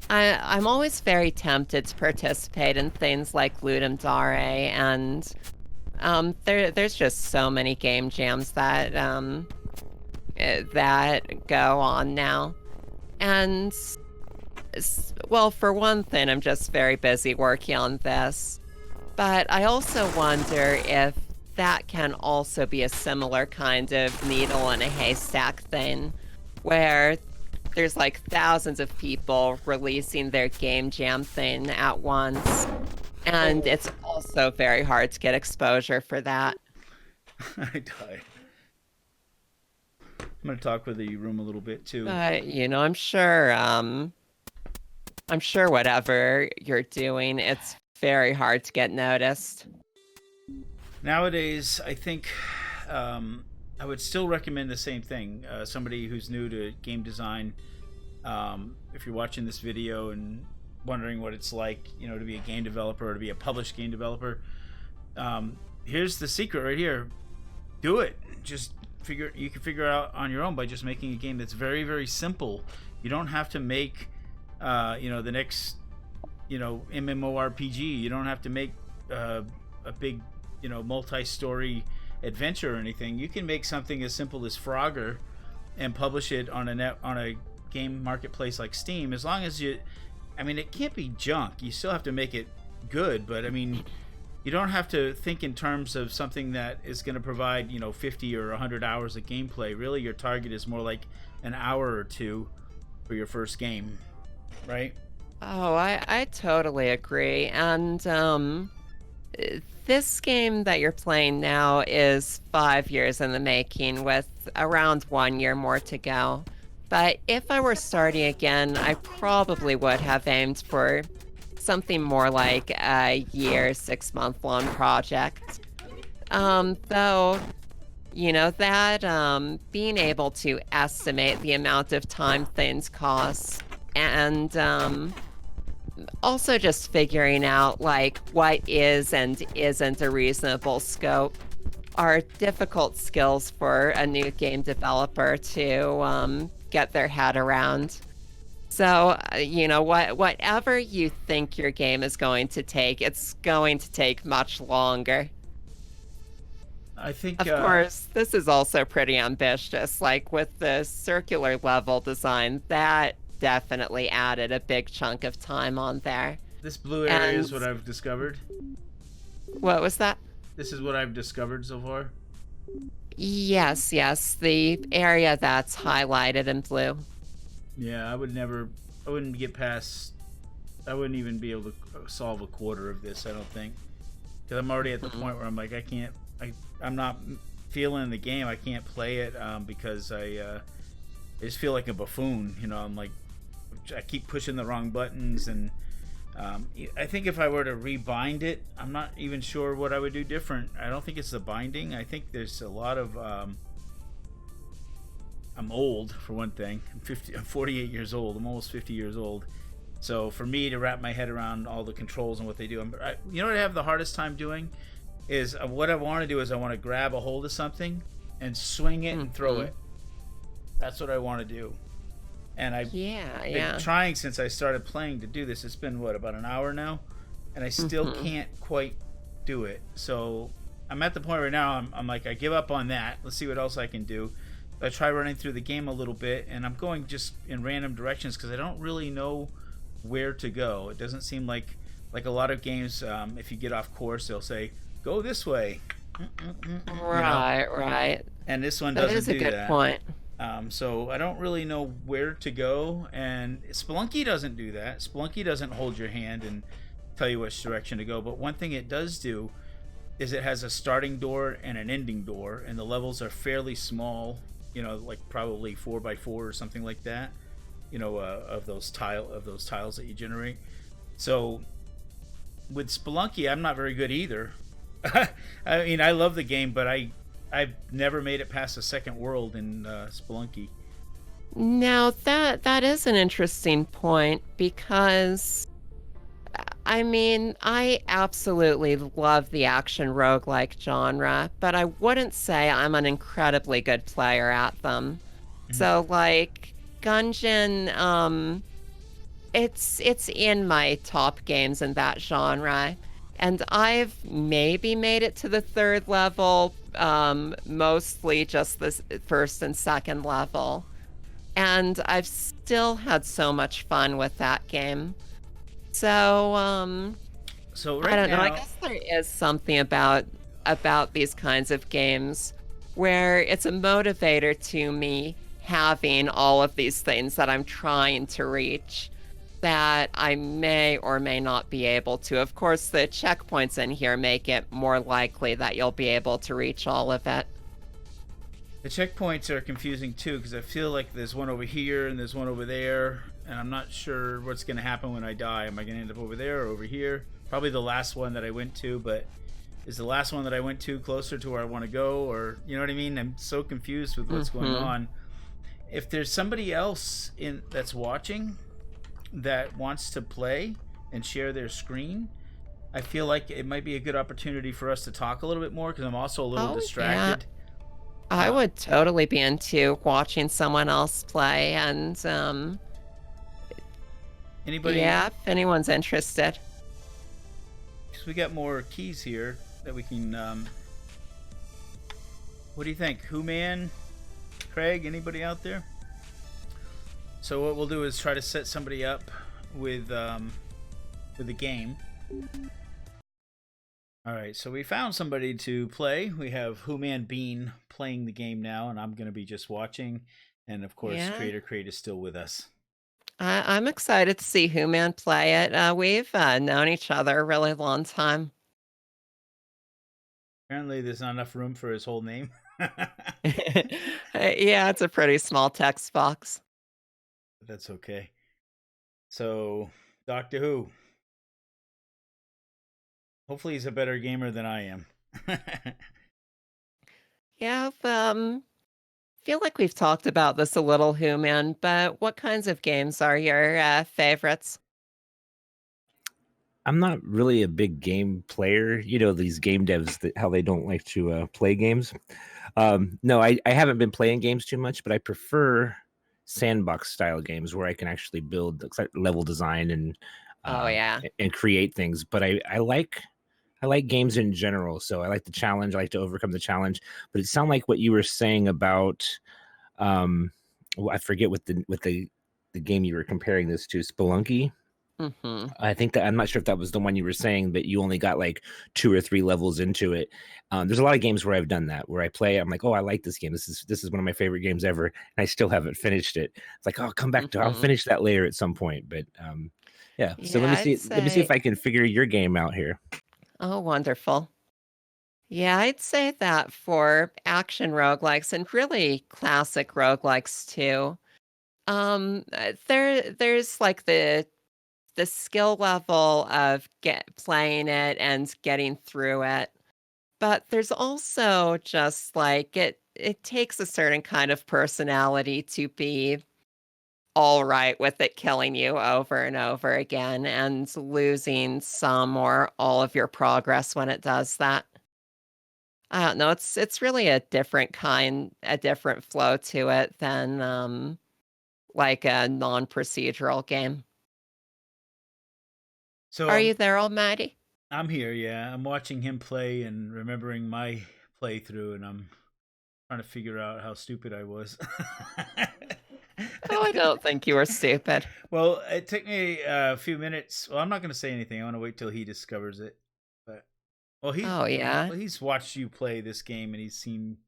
I'm always very tempted to participate in things like Ludum Dare, and there's just so many game jams that that go on now. And well, for one thing, I'm just very busy working on this. But I also wonder if that can also be a similar kind of needle in a haystack thing, where there's like thousands of people releasing their game jam thing at once, and it's also very hard to get exposure for that. I died. I'm gonna talk with the room a little bit too. I'm sure whatever you're doing, it's very hard to get noticed. Nowadays, I think I would still recommend the same thing. Somebody who's new to game design, if you're watching this video and wondering what it's like, to be a game developer or to be a published game developer, here's the secret right here. Do it. Just you can figure it out on your own by just making a game that's very, very simple. You don't have to make the next MMORPG. You don't have to make a big multi-story adventure or anything. You can make something as simple as Frogger and publish it on a game marketplace like Steam. As long as it can't be junk. You still have to make it good, but you don't have to think in terms of something that is going to provide 50 or 100 hours of gameplay. Really, your target is more like an hour or two for your first game, right? Oh, I totally agree. And this game that you're playing now is 5 years in the making, with around 1 year more to go. But if I were starting again, I probably would have aimed for something more like a year, 6-month long project. Though, that being able to estimate the amount of time things cost, and also just figuring out like what is and isn't a reasonable scope are difficult skills for a new game developer to get their head around. So, whatever you think your game is going to take, it's going to take much longer. I think Of course, this is also pretty ambitious. Like with the circular level design, that definitely added a big chunk of time on there. this blue area And is what I've discovered. what was that? This is what I've discovered so far. Yes, yes, the area that's highlighted in blue. Yeah, I wouldn't get past. I wouldn't even be able to solve a quarter of this. I don't think, because I'm already at the point where I'm like, I can't. I'm not feeling the game. I can't play it because I just feel like a buffoon. I'm like, I keep pushing the wrong buttons, and I think if I were to rebind it, I'm not even sure what I would do different. I don't think it's the binding. I think there's a lot of. I'm old for one thing. I'm 48 years old. I'm almost 50 years old. So for me to wrap my head around all the controls and what they do, you know what I have the hardest time doing is what I want to do is I want to grab a hold of something and swing it and throw it. That's what I want to do. And I've been trying since I started playing to do this. It's been about an hour now, and I still can't quite do it. So I'm at the point right now. I'm like, I give up on that. Let's see what else I can do. I try running through the game a little bit, and I'm going just in random directions because I don't really know where to go. It doesn't seem like a lot of games. If you get off course, they'll say go this way. Right. And this one doesn't do that. That is a good point. So I don't really know where to go, and Spelunky doesn't do that. Spelunky doesn't hold your hand and tell you which direction to go. But one thing it does do is it has a starting door and an ending door, and the levels are fairly small. Like probably 4x4 or something like that. Of those tiles that you generate. So with Spelunky, I'm not very good either. I mean, I love the game, but I've never made it past the second world in Spelunky. Now that is an interesting point because I mean, I absolutely love the action roguelike genre, but I wouldn't say I'm an incredibly good player at them. So like Gungeon, it's in my top games in that genre. And I've maybe made it to the third level, mostly just the first and second level. And I've still had so much fun with that game. So, So I right don't know. I now, guess there is something about these kinds of games where it's a motivator to me having all of these things that I'm trying to reach that I may or may not be able to. Of course, the checkpoints in here make it more likely that you'll be able to reach all of it. the checkpoints are confusing too because I feel like there's one over here and there's one over there, and I'm not sure what's going to happen when I die. Am I going to end up over there or over here? Probably the last one that I went to, but is the last one that I went to closer to where I want to go? Or, you know what I mean? I'm so confused with what's going on. If there's somebody else that's watching that wants to play and share their screen, I feel like it might be a good opportunity for us to talk a little bit more because I'm also a little distracted. Yeah. I would totally be into watching someone else play, and Anybody? yeah, if anyone's interested. Because we got more keys here that we can. What do you think, WhoMan, Craig? Anybody out there? So what we'll do is try to set somebody up with the game. All right, so we found somebody to play. We have WhoManBean playing the game now, and I'm going to be just watching. And of course, Yeah. Creator Crate is still with us. I'm excited to see WhoMan play it. We've known each other a really long time. Apparently, there's not enough room for his whole name. Yeah, it's a pretty small text box. That's okay. So, Doctor Who. Hopefully, he's a better gamer than I am. Yeah, feel like we've talked about this a little, WhoMan, but what kinds of games are your favorites? I'm not really a big game player. You know, these game devs that how they don't like to play games. No, I haven't been playing games too much, but I prefer sandbox style games where I can actually build level design Oh, uh, yeah. and create things. But I like games in general, so I like the challenge. I like to overcome the challenge. But it sounded like what you were saying about well, I forget what the game you were comparing this to, Spelunky. Mhm. I think that I'm not sure if that was the one you were saying that you only got like 2 or 3 levels into it. There's a lot of games where I've done that, where I play, I'm like, oh, I like this game. This is one of my favorite games ever, and I still haven't finished it. It's like, oh, come back to, I'll Mhm. finish that later at some point. But yeah. So Yeah, I'd let me see if say I can figure your game out here. oh, wonderful. Yeah, I'd say that for action roguelikes and really classic roguelikes too. There's like the skill level of get playing it and getting through it. But there's also just like it takes a certain kind of personality to be all right with it killing you over and over again and losing some or all of your progress when it does that. I don't know, it's really a different flow to it than like a non-procedural game. So Are you there, Almighty? I'm here, yeah. I'm watching him play and remembering my playthrough, and I'm trying to figure out how stupid I was. Oh, I don't think you were stupid. Well, it took me a few minutes. Well, I'm not going to say anything. I want to wait till he discovers it. But well, Oh yeah. he's watched you play this game, and he's seen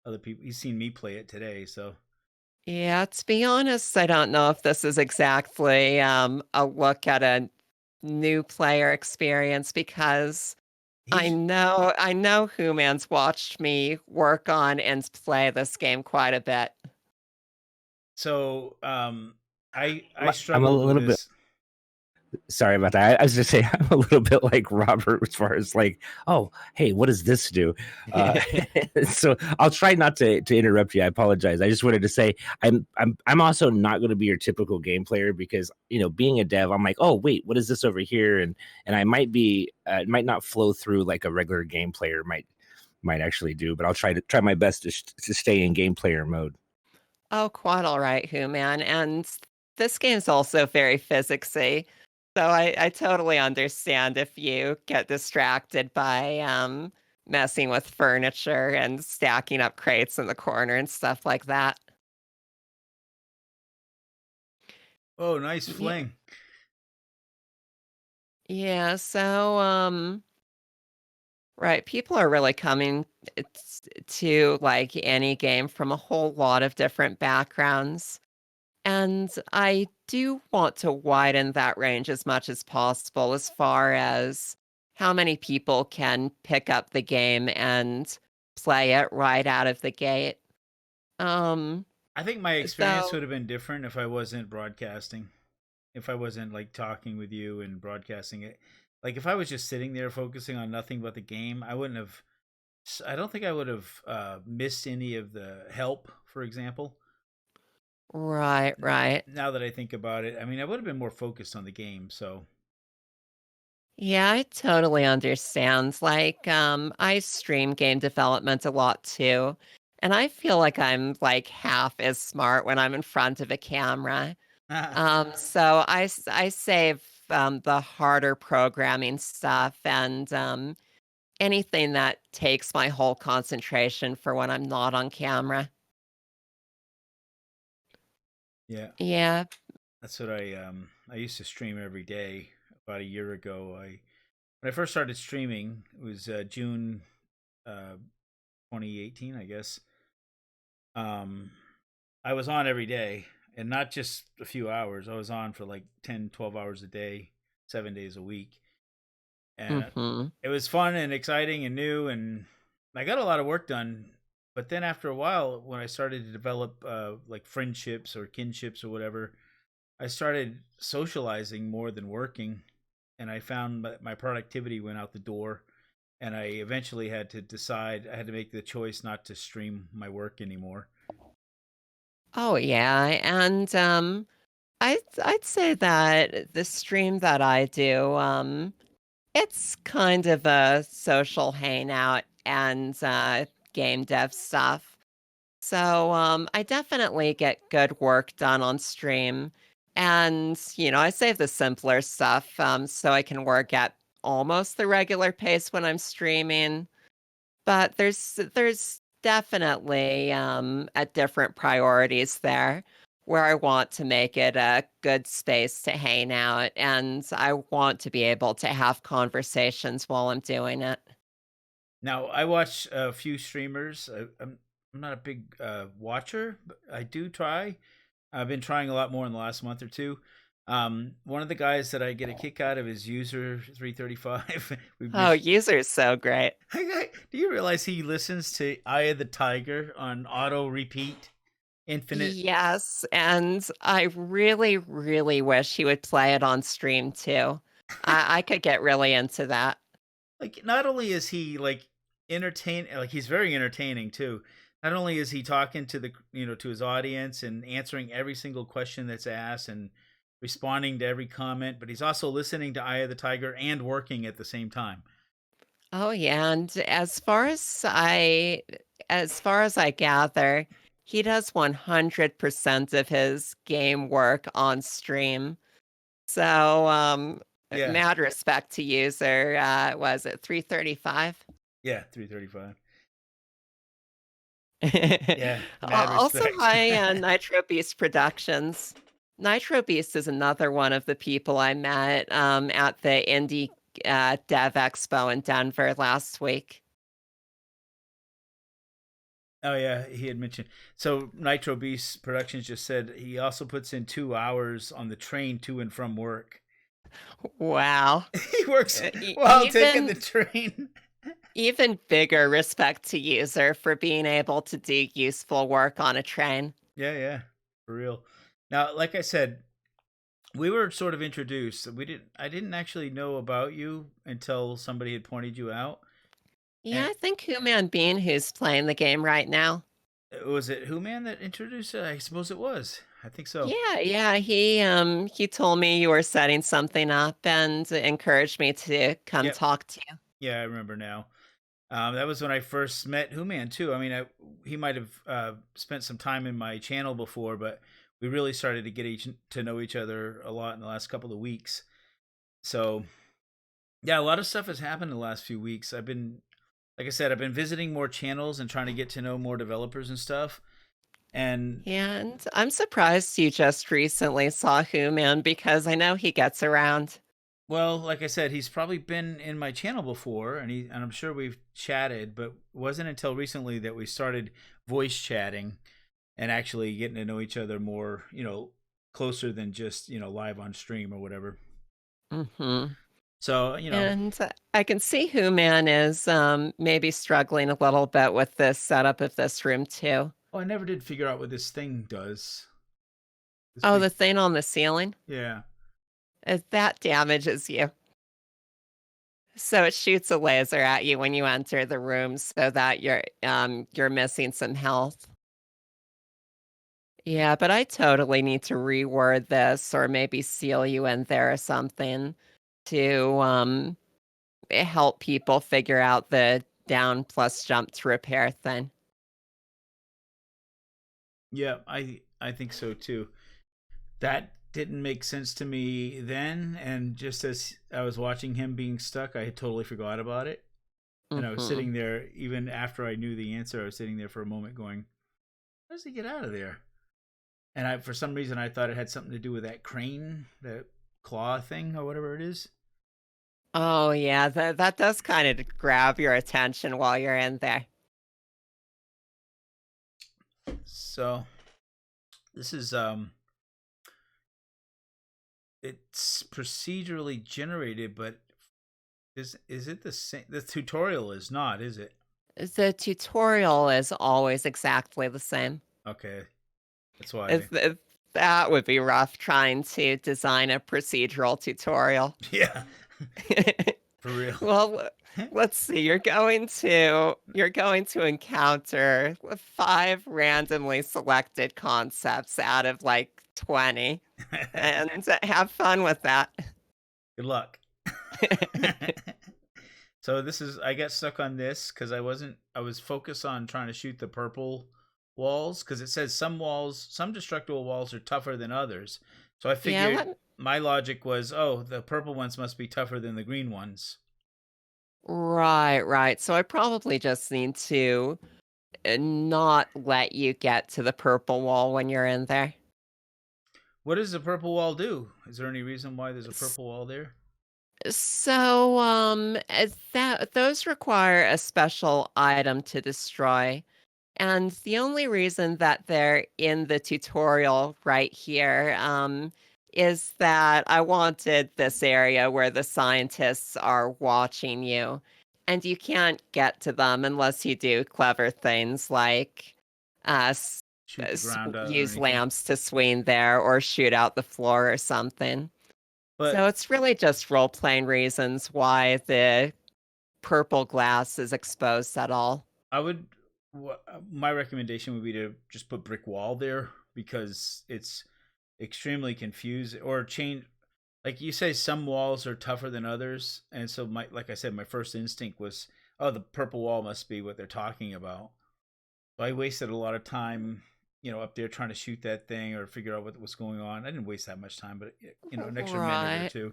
other people. He's seen me play it today. So Yeah, to be honest, I don't know if this is exactly a look at a new player experience because he's I know Who watched me work on and play this game quite a bit. so I I'm a struggled with little bit this. sorry about that. I was just saying I'm a little bit like Robert as far as like, oh, hey, what does this do? Uh, so I'll try not to interrupt you. I apologize. I just wanted to say I'm also not going to be your typical game player because you know being a dev, I'm like, oh wait, what is this over here? And I might be it might not flow through like a regular game player might actually do, but I'll try my best to stay in game player mode. Oh, quite all right, And this game's also very physicsy. So I totally understand if you get distracted by messing with furniture and stacking up crates in the corner and stuff like that. Oh, nice Yeah, fling! yeah, so right, people are really coming to like any game from a whole lot of different backgrounds. And I do want to widen that range as much as possible as far as how many people can pick up the game and play it right out of the gate. Um, I think my experience so would have been different if I wasn't broadcasting. If I wasn't like talking with you and broadcasting it. Like if I was just sitting there focusing on nothing but the game, I wouldn't have. I don't think I would have missed any of the help, for example. right, right. Now that I think about it, I mean, I would have been more focused on the game. So, Yeah, I totally understand. Like, I stream game development a lot too, and I feel like I'm like half as smart when I'm in front of a camera. So I save the harder programming stuff and anything that takes my whole concentration for when I'm not on camera. yeah, Yeah. that's what I used to stream every day. About a year ago, I when I first started streaming, it was June uh, 2018, I guess. Um, I was on every day, and not just a few hours. I was on for like 10, 12 hours a day, 7 days a week, and Mm-hmm. it was fun and exciting and new, and I got a lot of work done. But then after a while, when I started to develop like friendships or kinships or whatever, I started socializing more than working, and I found my productivity went out the door. And I eventually had to decide. I had to make the choice not to stream my work anymore. Oh yeah. And I'd say that the stream that I do, it's kind of a social hangout and game dev stuff. So I definitely get good work done on stream. And, I save the simpler stuff so I can work at almost the regular pace when I'm streaming. But there's definitely at different priorities there where I want to make it a good space to hang out and I want to be able to have conversations while I'm doing it. Now, I watch a few streamers. I'm not a big watcher, but I do try. I've been trying a lot more in the last month or two. One of the guys that I get a kick out of is User 335. We've been, Oh, user's so great. do you realize he listens to Eye of the Tiger on auto repeat, infinite? Yes, and I really, really wish he would play it on stream too. I could get really into that. Like, not only is he like like he's very entertaining too. Not only is he talking to the to his audience and answering every single question that's asked and responding to every comment, but he's also listening to Eye of the Tiger and working at the same time. Oh yeah, and as far as I gather, he does 100% of his game work on stream. So, Yeah, mad respect to user. Was it 335? yeah, 335. Yeah, mad Also, respect. hi, Nitro Beast Productions. Nitro Beast is another one of the people I met at the Indie Dev Expo in Denver last week. Oh yeah, he had mentioned. So Nitro Beast Productions just said he also puts in 2 hours on the train to and from work. Wow. He works E- while taking the even train. even bigger respect to user for being able to do useful work on a train. Yeah, yeah, for real. Now, like I said, we were sort of introduced. I didn't actually know about you until somebody had pointed you out. Yeah, And I think WhoManBean, who's playing the game right now. was it Who Man that introduced it? I suppose it was. I think so. Yeah, he told me you were setting something up and encouraged me to come Yep. talk to you. Yeah, I remember now. That was when I first met Who Man too. I mean, he might have spent some time in my channel before, but we really started to get to know each other a lot in the last couple of weeks. So yeah, a lot of stuff has happened in the last few weeks. Like I said, I've been visiting more channels and trying to get to know more developers and stuff. And Yeah, and I'm surprised you just recently saw WhoMan because I know he gets around. well, like I said, he's probably been in my channel before, and I'm sure we've chatted, but it wasn't until recently that we started voice chatting and actually getting to know each other more, closer than just live on stream or whatever. Mm-hmm. So And I can see WhoMan is maybe struggling a little bit with the setup of this room too. I never did figure out what this thing does. This Oh, big, the thing on the ceiling? yeah. That damages you. So it shoots a laser at you when you enter the room so that you're missing some health. Yeah, but I totally need to reword this or maybe seal you in there or something to help people figure out the down plus jump to repair thing. Yeah, I think so too. That didn't make sense to me then, and just as I was watching him being stuck, I had totally forgot about it. And I was Hmm. sitting there even after I knew the answer. I was sitting there for a moment going, "How does he get out of there?" And for some reason, I thought it had something to do with that crane, that claw thing, or whatever it is. Oh yeah, that does kind of grab your attention while you're in there. So this is it's procedurally generated, but is it the same? The tutorial is not, is it? The tutorial is always exactly the same. Okay, that's why. That would be rough trying to design a procedural tutorial. Yeah. For real. Well, let's see. You're going to encounter 5 randomly selected concepts out of like 20, and have fun with that. Good luck. So I got stuck on this because I was focused on trying to shoot the purple walls because it says some destructible walls are tougher than others. So I Yeah, figured my logic was, oh, the purple ones must be tougher than the green ones. right. So I probably just need to not let you get to the purple wall when you're in there. What does the purple wall do? Is there any reason why there's a purple wall there? So, those require a special item to destroy. And the only reason that they're in the tutorial right here, is that I wanted this area where the scientists are watching you. And you can't get to them unless you do clever things like Shoot the ground out or use anything? lamps to swing there or shoot out the floor or something. But So it's really just role-playing reasons why the purple glass is exposed at all. I would. My recommendation would be to just put brick wall there because it's extremely confusing. Or change, like you say, some walls are tougher than others, and so like I said, my first instinct was, oh, the purple wall must be what they're talking about. So I wasted a lot of time, up there trying to shoot that thing or figure out what was going on. I didn't waste that much time, but an extra minute or Right. two.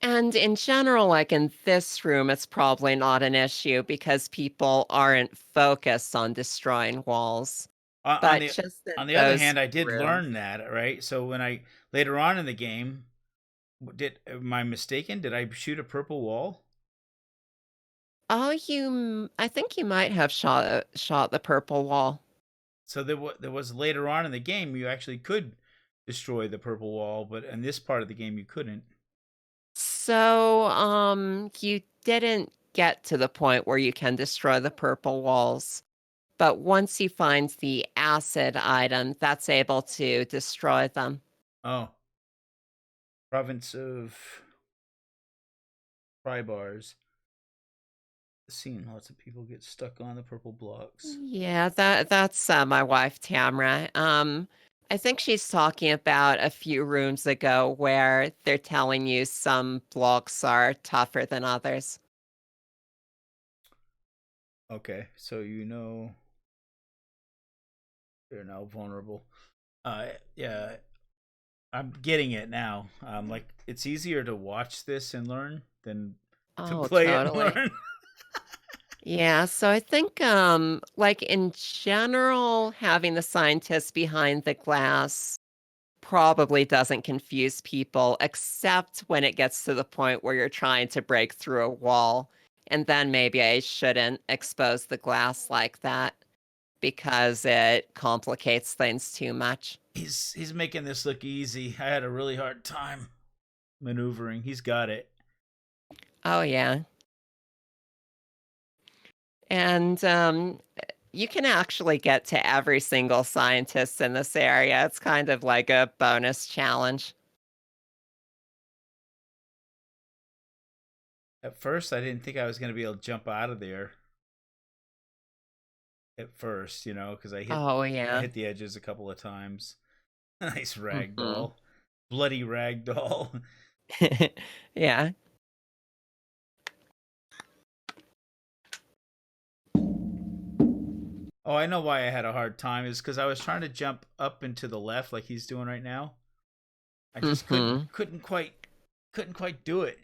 And in general, like in this room, it's probably not an issue because people aren't focused on destroying walls. On But the just in on the other those hand, I did rooms. learn that, right? So when I later on in the game, am I mistaken? Did I shoot a purple wall? Oh, I think you might have shot the purple wall. So there was later on in the game you actually could destroy the purple wall, but in this part of the game you couldn't. So, you didn't get to the point where you can destroy the purple walls. But once you find the acid item, that's able to destroy them. Oh, province of pry bars. Seeing lots of people get stuck on the purple blocks. Yeah, that's my wife Tamra. I think she's talking about a few rooms ago where they're telling you some blocks are tougher than others. Okay, so they're now vulnerable. Yeah, I'm getting it now. Like it's easier to watch this and learn than to Oh, play it and totally. learn. Yeah, so I think like in general, having the scientists behind the glass probably doesn't confuse people, except when it gets to the point where you're trying to break through a wall. And then maybe I shouldn't expose the glass like that because it complicates things too much. He's making this look easy. I had a really hard time maneuvering. He's got it. Oh, yeah. And you can actually get to every single scientist in this area. It's kind of like a bonus challenge. At first, I didn't think I was going to be able to jump out of there. At first, because Oh, I yeah. hit the edges a couple of times. Nice Hmm. ragdoll, bloody ragdoll. Yeah. Oh, I know why I had a hard time is because I was trying to jump up and to the left like he's doing right now. I just couldn't Hmm. couldn't quite do it.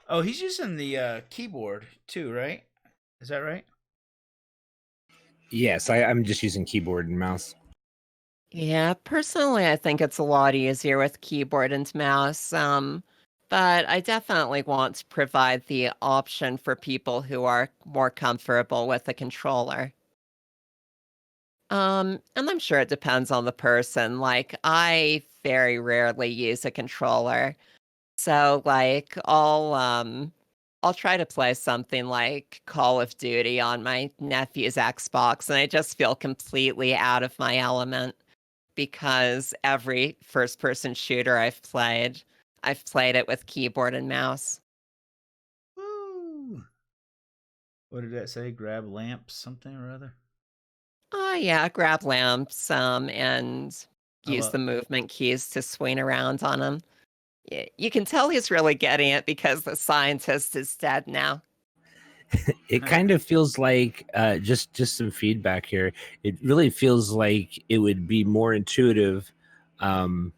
Oh, he's using the keyboard too, right? Is that right? Yes, I'm just using keyboard and mouse. Yeah, personally, I think it's a lot easier with keyboard and mouse. But I definitely want to provide the option for people who are more comfortable with a controller. And I'm sure it depends on the person. Like, I very rarely use a controller. So like I'll try to play something like Call of Duty on my nephew's Xbox, and I just feel completely out of my element because every first person shooter I've played it with keyboard and mouse. What did that say? Grab lamps, something or other. Oh yeah, grab lamps and How use about the movement keys to swing around on them. You can tell he's really getting it because the scientist is dead now. It kind of feels like just some feedback here. It really feels like it would be more intuitive um,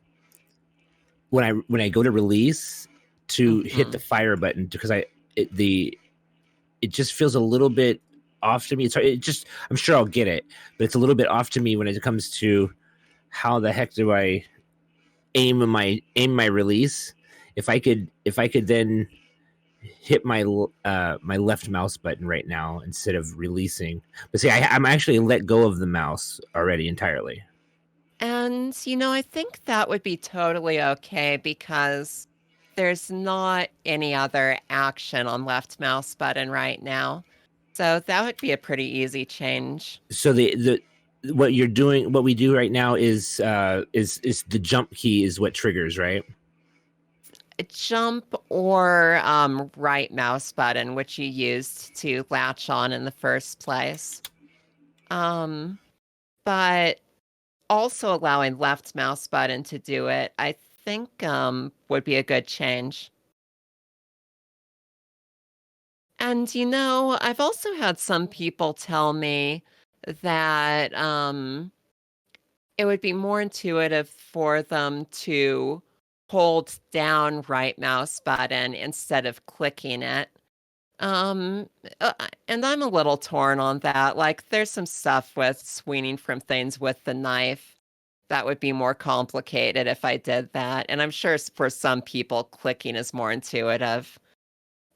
when I go to release to hit the Mhm. fire button because it just feels a little bit off to me. I'm sure I'll get it, but it's a little bit off to me when it comes to how the heck do I aim my release. If I could then hit my left mouse button right now instead of releasing. But see, I'm actually let go of the mouse already entirely. And, I think that would be totally okay because there's not any other action on left mouse button right now. So that would be a pretty easy change. So the what you're doing, what we do right now is the jump key is what triggers, right? A jump or right mouse button, which you used to latch on in the first place. Um, but also allowing left mouse button to do it, I think would be a good change. And I've also had some people tell me that it would be more intuitive for them to hold down right mouse button instead of clicking it. Um, uh, and I'm a little torn on that. Like, there's some stuff with swinging from things with the knife that would be more complicated if I did that. And I'm sure for some people, clicking is more intuitive.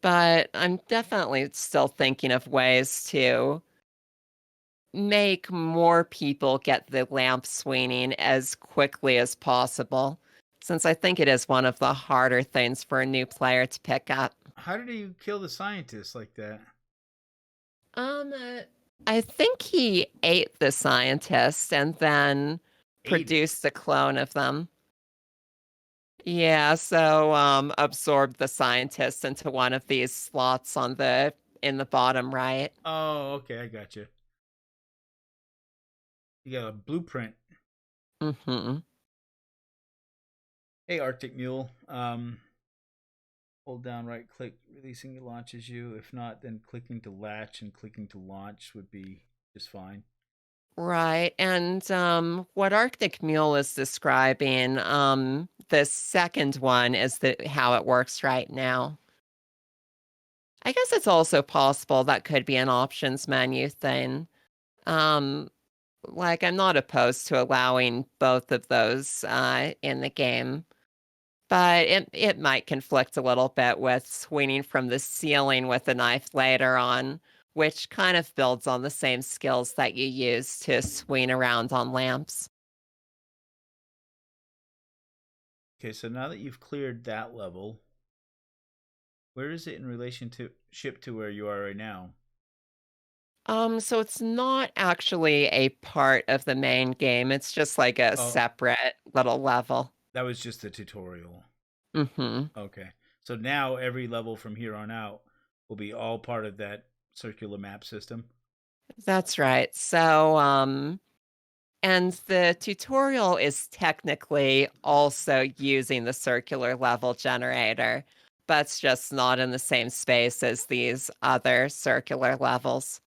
But I'm definitely still thinking of ways to make more people get the lamp swinging as quickly as possible, since I think it is one of the harder things for a new player to pick up. how did he kill the scientist like that? Um, uh, I think he ate the scientist and then Ate it. produced a clone of them. Yeah, so absorbed the scientist into one of these slots in the bottom right. Oh, okay, I got you. You got a blueprint. Mm-hmm. Hey, Arctic Mule. Hold down right click, releasing it launches you. If not, then clicking to latch and clicking to launch would be just fine. Right. And what Arctic Mule is describing, the second one is how it works right now. I guess it's also possible that could be an options menu thing. Um, like I'm not opposed to allowing both of those in the game, but it might conflict a little bit with swinging from the ceiling with a knife later on, which kind of builds on the same skills that you use to swing around on lamps. Okay, so now that you've cleared that level, where is it in relation to ship to where you are right now? So it's not actually a part of the main game. It's just like a Oh, separate little level. that was just the tutorial. Mm-hmm. Okay. So now every level from here on out will be all part of that circular map system. That's right. So, and the tutorial is technically also using the circular level generator, but it's just not in the same space as these other circular levels.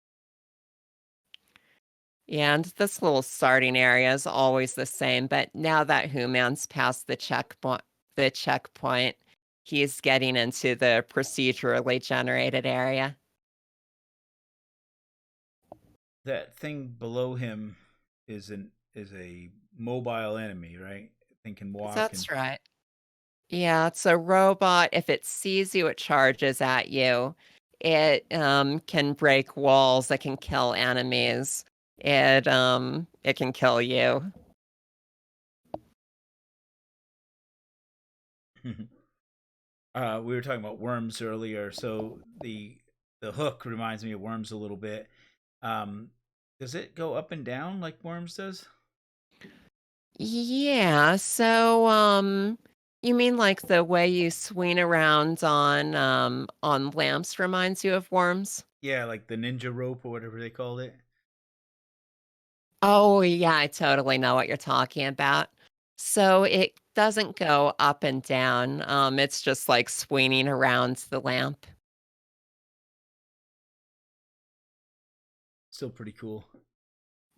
And this little starting area is always the same, but now that WhoMan's passed the checkpoint, he's getting into the procedurally generated area. That thing below him is a mobile enemy, right? Thing can walk and That's right. Yeah, it's a robot. If it sees you, it charges at you. It can break walls. It can kill enemies. It can kill you. we were talking about worms earlier, so the hook reminds me of worms a little bit. Um, does it go up and down like worms does? Yeah, so you mean like the way you swing around on lamps reminds you of worms? Yeah, like the ninja rope or whatever they called it. Oh, yeah, I totally know what you're talking about. So it doesn't go up and down. It's just like swinging around the lamp. Still pretty cool.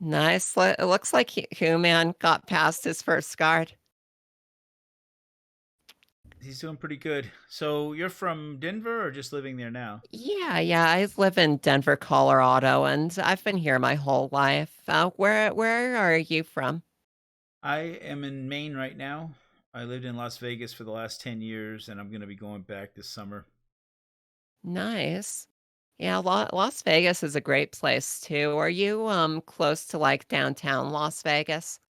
Nice. It looks like Human got past his first guard. He's doing pretty good. So you're from Denver or just living there now? Yeah. I live in Denver, Colorado, and I've been here my whole life. Where are you from? I am in Maine right now. I lived in Las Vegas for the last 10 years, and I'm going to be going back this summer. Nice. Yeah, Las Vegas is a great place too. Are you close to like downtown Las Vegas?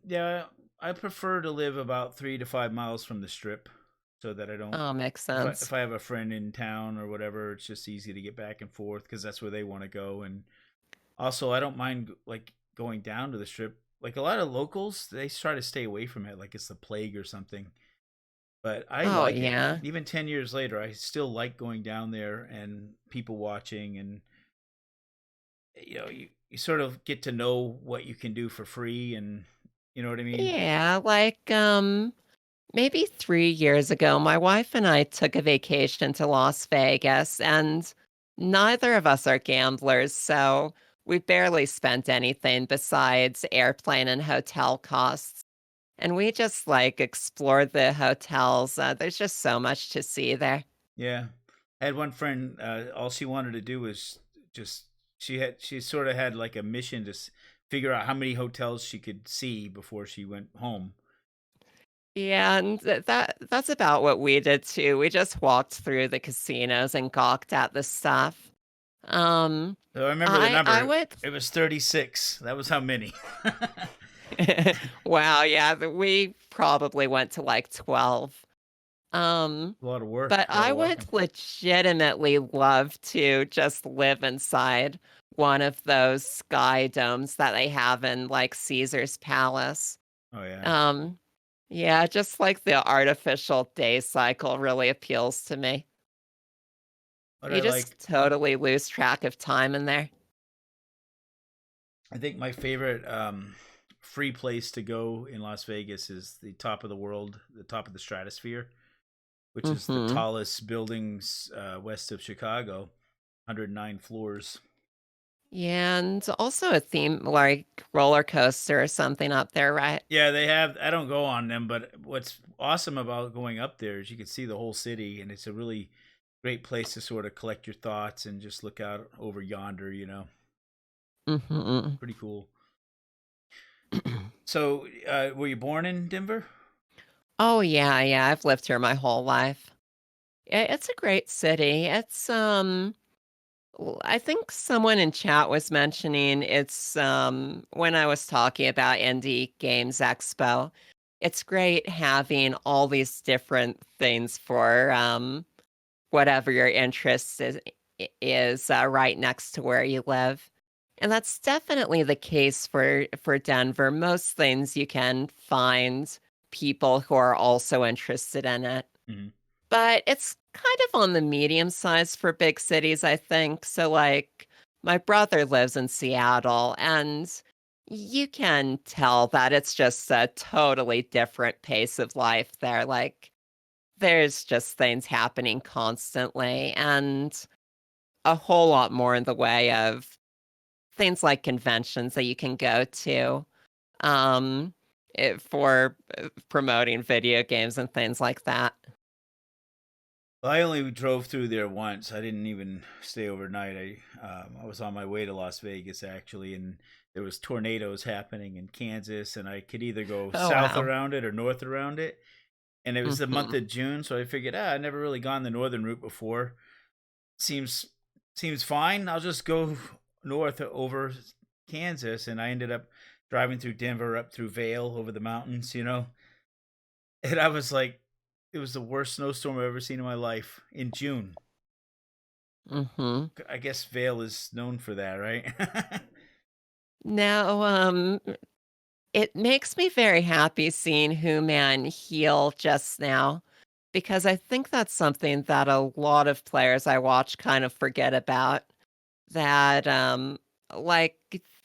Yeah, I prefer to live about 3 to 5 miles from the strip so that I don't. Oh, makes If sense. I have a friend in town or whatever, it's just easy to get back and forth because that's where they want to go. And also, I don't mind like going down to the strip. Like a lot of locals, they try to stay away from it, like it's the plague or something. But I Oh, like it. yeah. Even 10 years later, I still like going down there and people watching, and you sort of get to know what you can do for free, and you know what I mean. Yeah, like maybe 3 years ago, my wife and I took a vacation to Las Vegas, and neither of us are gamblers, so we barely spent anything besides airplane and hotel costs. And we just like explored the hotels. There's just so much to see there. Yeah, I had one friend. All she wanted to do was just she sort of had like a mission to figure out how many hotels she could see before she went home. Yeah, and that's about what we did too. We just walked through the casinos and gawked at the stuff. Um, So I remember the I number. went. It was 36. That was how many. Wow, yeah, we probably went to like 12. Um, A lot of work, but a lot I of walking. would legitimately love to just live inside one of those sky domes that they have in like Caesar's Palace. Oh yeah. Um, yeah, just like the artificial day cycle really appeals to me. What I You like, just totally lose track of time in there. I think my favorite free place to go in Las Vegas is the top of the world, the top of the stratosphere, which is the Mm-hmm. tallest buildings west of Chicago, 109 floors. Yeah, and also a theme like roller coaster or something up there, right? Yeah, they have. I don't go on them, but what's awesome about going up there is you can see the whole city, and it's a really great place to sort of collect your thoughts and just look out over yonder. Mm-hmm. Pretty cool. So, were you born in Denver? Oh yeah, I've lived here my whole life. It's a great city. I think someone in chat was mentioning it's when I was talking about Indie Games Expo. It's great having all these different things for whatever your interest is right next to where you live. And that's definitely the case for Denver. Most things you can find people who are also interested in it. Hmm. But it's kind of on the medium size for big cities, I think. So, like, my brother lives in Seattle, and you can tell that it's just a totally different pace of life there. Like, there's just things happening constantly, and a whole lot more in the way of things like conventions that you can go to um, for promoting video games and things like that. Well, I only drove through there once. I didn't even stay overnight. I was on my way to Las Vegas actually, and there was tornadoes happening in Kansas, and I could either go Oh, south wow. around it or north around it. And it was the month Hmm. of June, so I figured, I've never really gone the northern route before. Seems seems fine. I'll just go north over Kansas, and I ended up driving through Denver, up through Vale, over the mountains. And I was like, it was the worst snowstorm I've ever seen in my life in June. Hmm. I guess Vale is known for that, right? Now, it makes me very happy seeing Who Man heal just now. because I think that's something that a lot of players I watch kind of forget about, that like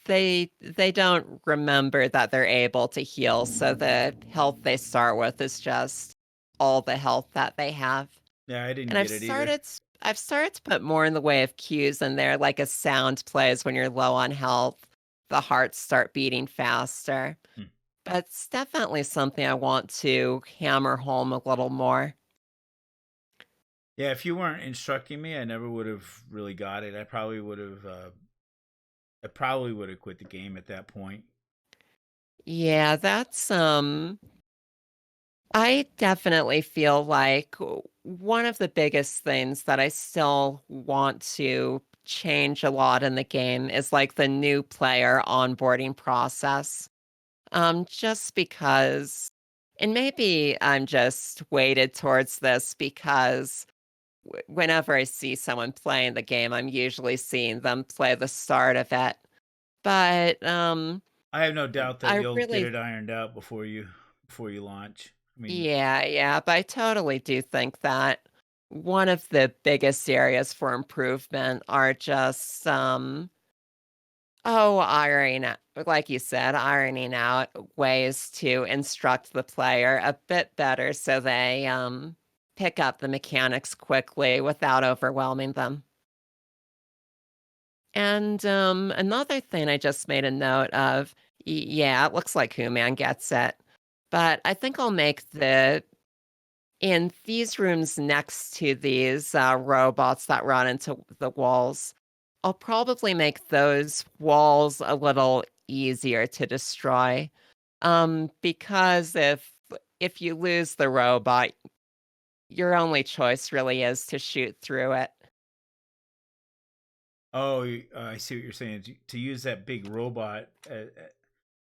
they don't remember that they're able to heal, so the health they start with is just all the health that they have. Yeah, I didn't And get it either. I've started to put more in the way of cues in there, like a sound plays when you're low on health, the hearts start beating faster. Hmm. But it's definitely something I want to hammer home a little more. Yeah, if you weren't instructing me, I never would have really got it. I probably would have. I probably would have quit the game at that point. Yeah, that's I definitely feel like one of the biggest things that I still want to change a lot in the game is like the new player onboarding process. Just because, and maybe I'm just weighted towards this because whenever I see someone playing the game, I'm usually seeing them play the start of it. But I have no doubt that I you'll get really, it ironed out before you launch. I mean, yeah, but I totally do think that one of the biggest areas for improvement are just ironing out, like you said, ironing out ways to instruct the player a bit better so they pick up the mechanics quickly without overwhelming them. And another thing I just made a note of, yeah, it looks like WhoMan gets it, but I think I'll make in these rooms next to these robots that run into the walls, I'll probably make those walls a little easier to destroy. Because if you lose the robot, your only choice really is to shoot through it. oh, I see what you're saying. To use that big robot,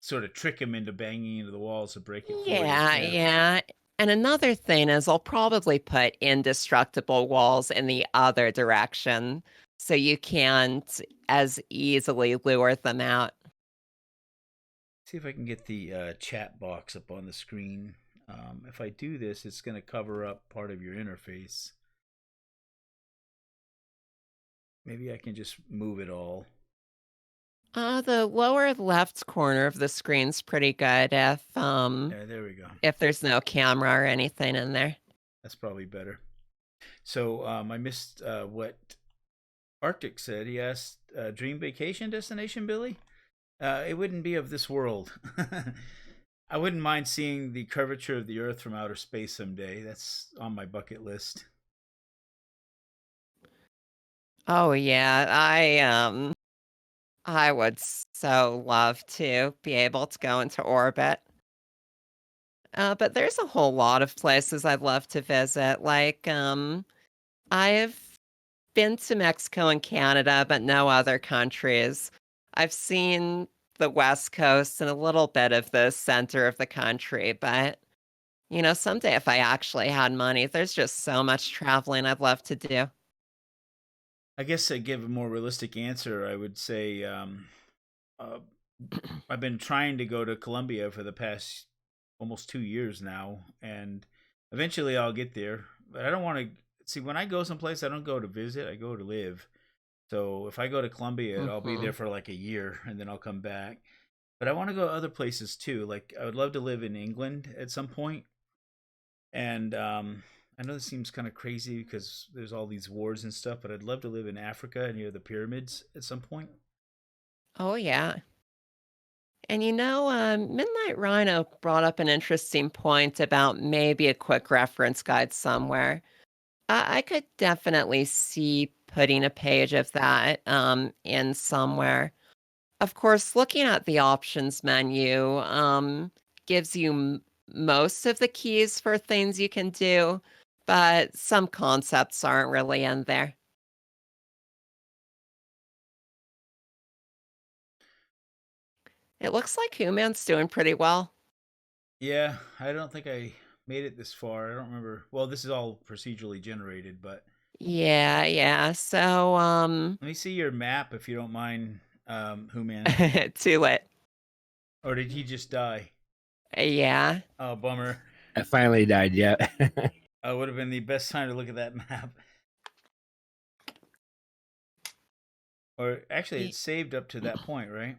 sort of trick him into banging into the walls to break it for you. Yeah, Yeah. yeah. And another thing is I'll probably put indestructible walls in the other direction so you can't as easily lure them out. See if I can get the chat box up on the screen. If I do this, it's going to cover up part of your interface. Maybe I can just move it all. The lower left corner of the screen's pretty good Yeah, there we go. if there's no camera or anything in there. That's probably better. So I missed what Arctic said. He asked, "Dream vacation destination, Billy? It wouldn't be of this world. I wouldn't mind seeing the curvature of the Earth from outer space someday. That's on my bucket list." Oh yeah, I would so love to be able to go into orbit. But there's a whole lot of places I'd love to visit. Like I've been to Mexico and Canada, but no other countries. I've seen the West Coast and a little bit of the center of the country, but someday if I actually had money, there's just so much traveling I'd love to do. I guess to give a more realistic answer, I would say uh, I've been trying to go to Colombia for the past almost 2 years now, and eventually I'll get there. But I don't want to see when I go someplace. I don't go to visit. I go to live. So if I go to Colombia, I'll be Hmm. there for like a year, and then I'll come back. But I want to go other places too. Like I would love to live in England at some point. And I know this seems kind of crazy because there's all these wars and stuff, but I'd love to live in Africa near the pyramids at some point. Oh, yeah. And Midnight Rhino brought up an interesting point about maybe a quick reference guide somewhere. I could definitely see putting a page of that in somewhere. Of course, looking at the options menu gives you most of the keys for things you can do, but some concepts aren't really in there. It looks like Human's doing pretty well. Yeah, I don't think I made it this far. I don't remember. Well, this is all procedurally generated, but Yeah, yeah. So, let me see your map if you don't mind, Who Man. too lit. Or did he just die? Yeah. Oh, bummer. I finally died. Yeah. would have been the best time to look at that map. Or actually, Ye- it's saved up to that point, right?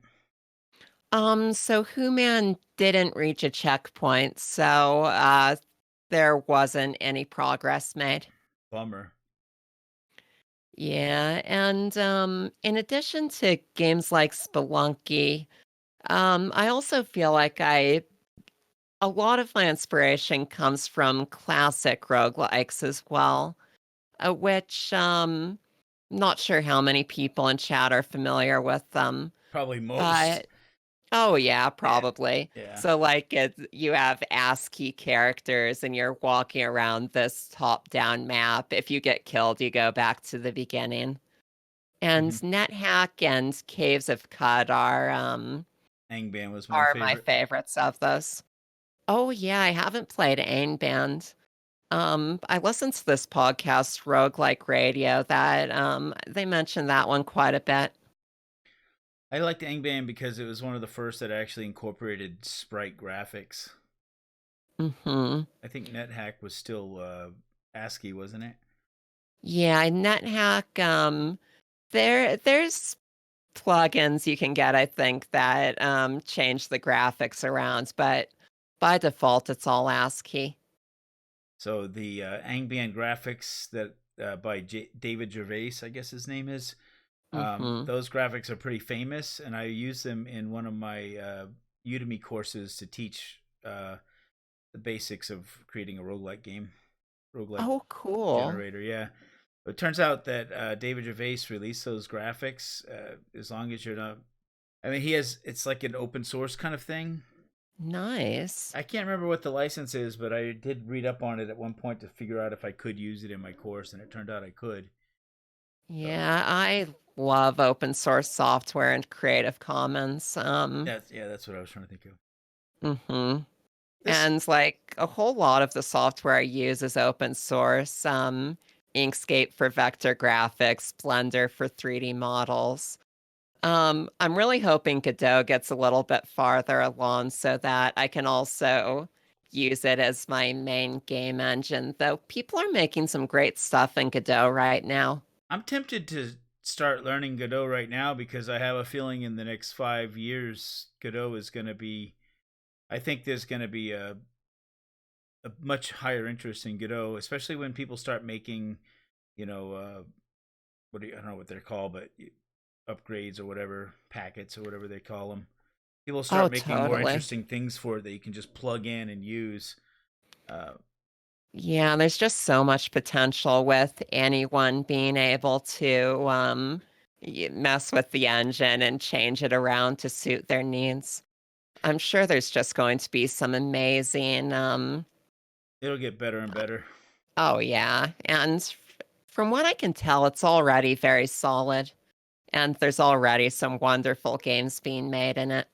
So WhoMan didn't reach a checkpoint, so there wasn't any progress made. Bummer. Yeah, and in addition to games like Spelunky, I also feel like a lot of my inspiration comes from classic roguelikes as well, which not sure how many people in chat are familiar with them, Probably most. but oh yeah, Yeah. probably. Yeah. So like you have ASCII characters and you're walking around this top-down map. If you get killed, you go back to the beginning. And Mm-hmm. NetHack and Caves of Cud Angband was my are my favorite. favorites of those. Oh yeah, I haven't played Angband. I listened to this podcast, Roguelike Radio, that they mentioned that one quite a bit. I liked Angband because it was one of the first that actually incorporated sprite graphics. Hmm. I think NetHack was still ASCII, wasn't it? Yeah, NetHack, there's plugins you can get, I think, that change the graphics around, but by default it's all ASCII. So the Angband graphics that by David Gervais, I guess his name is, Hmm. those graphics are pretty famous, and I use them in one of my Udemy courses to teach the basics of creating a roguelike game, roguelike Oh, cool. generator. Yeah. But it turns out that David Gervais released those graphics as long as you're not. I mean, he has. It's like an open source kind of thing. Nice. I can't remember what the license is, but I did read up on it at one point to figure out if I could use it in my course, and it turned out I could. So Yeah, I love open source software and Creative Commons. that's what I was trying to think of. Mhm. This And like a whole lot of the software I use is open source. Inkscape for vector graphics, Blender for 3D models. I'm really hoping Godot gets a little bit farther along so that I can also use it as my main game engine, though people are making some great stuff in Godot right now. I'm tempted to start learning Godot right now because I have a feeling in the next 5 years Godot is going to be. I think there's going to be a much higher interest in Godot, especially when people start making, you know, I don't know what they're called, but upgrades or whatever, packets or whatever they call them. People Oh, start making more totally. interesting things for it that you can just plug in and use. Uh, Yeah, there's just so much potential with anyone being able to mess with the engine and change it around to suit their needs. I'm sure there's just going to be some amazing it'll get better and better. oh yeah. And from what I can tell, it's already very solid. And there's already some wonderful games being made in it.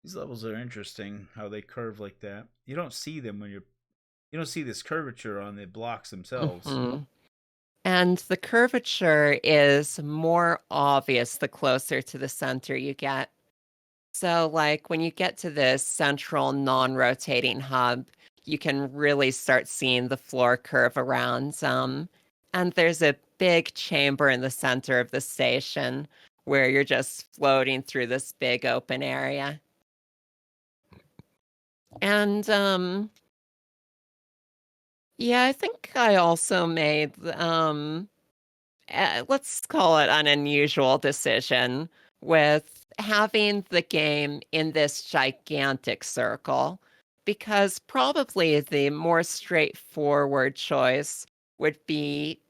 These levels are interesting. How they curve like that. You don't see them when you don't see this curvature on the blocks themselves. Hmm. And the curvature is more obvious the closer to the center you get. So, like when you get to this central non-rotating hub, you can really start seeing the floor curve around. And there's a big chamber in the center of the station where you're just floating through this big open area. And yeah, I think I also made let's call it an unusual decision with having the game in this gigantic circle, because probably the more straightforward choice would be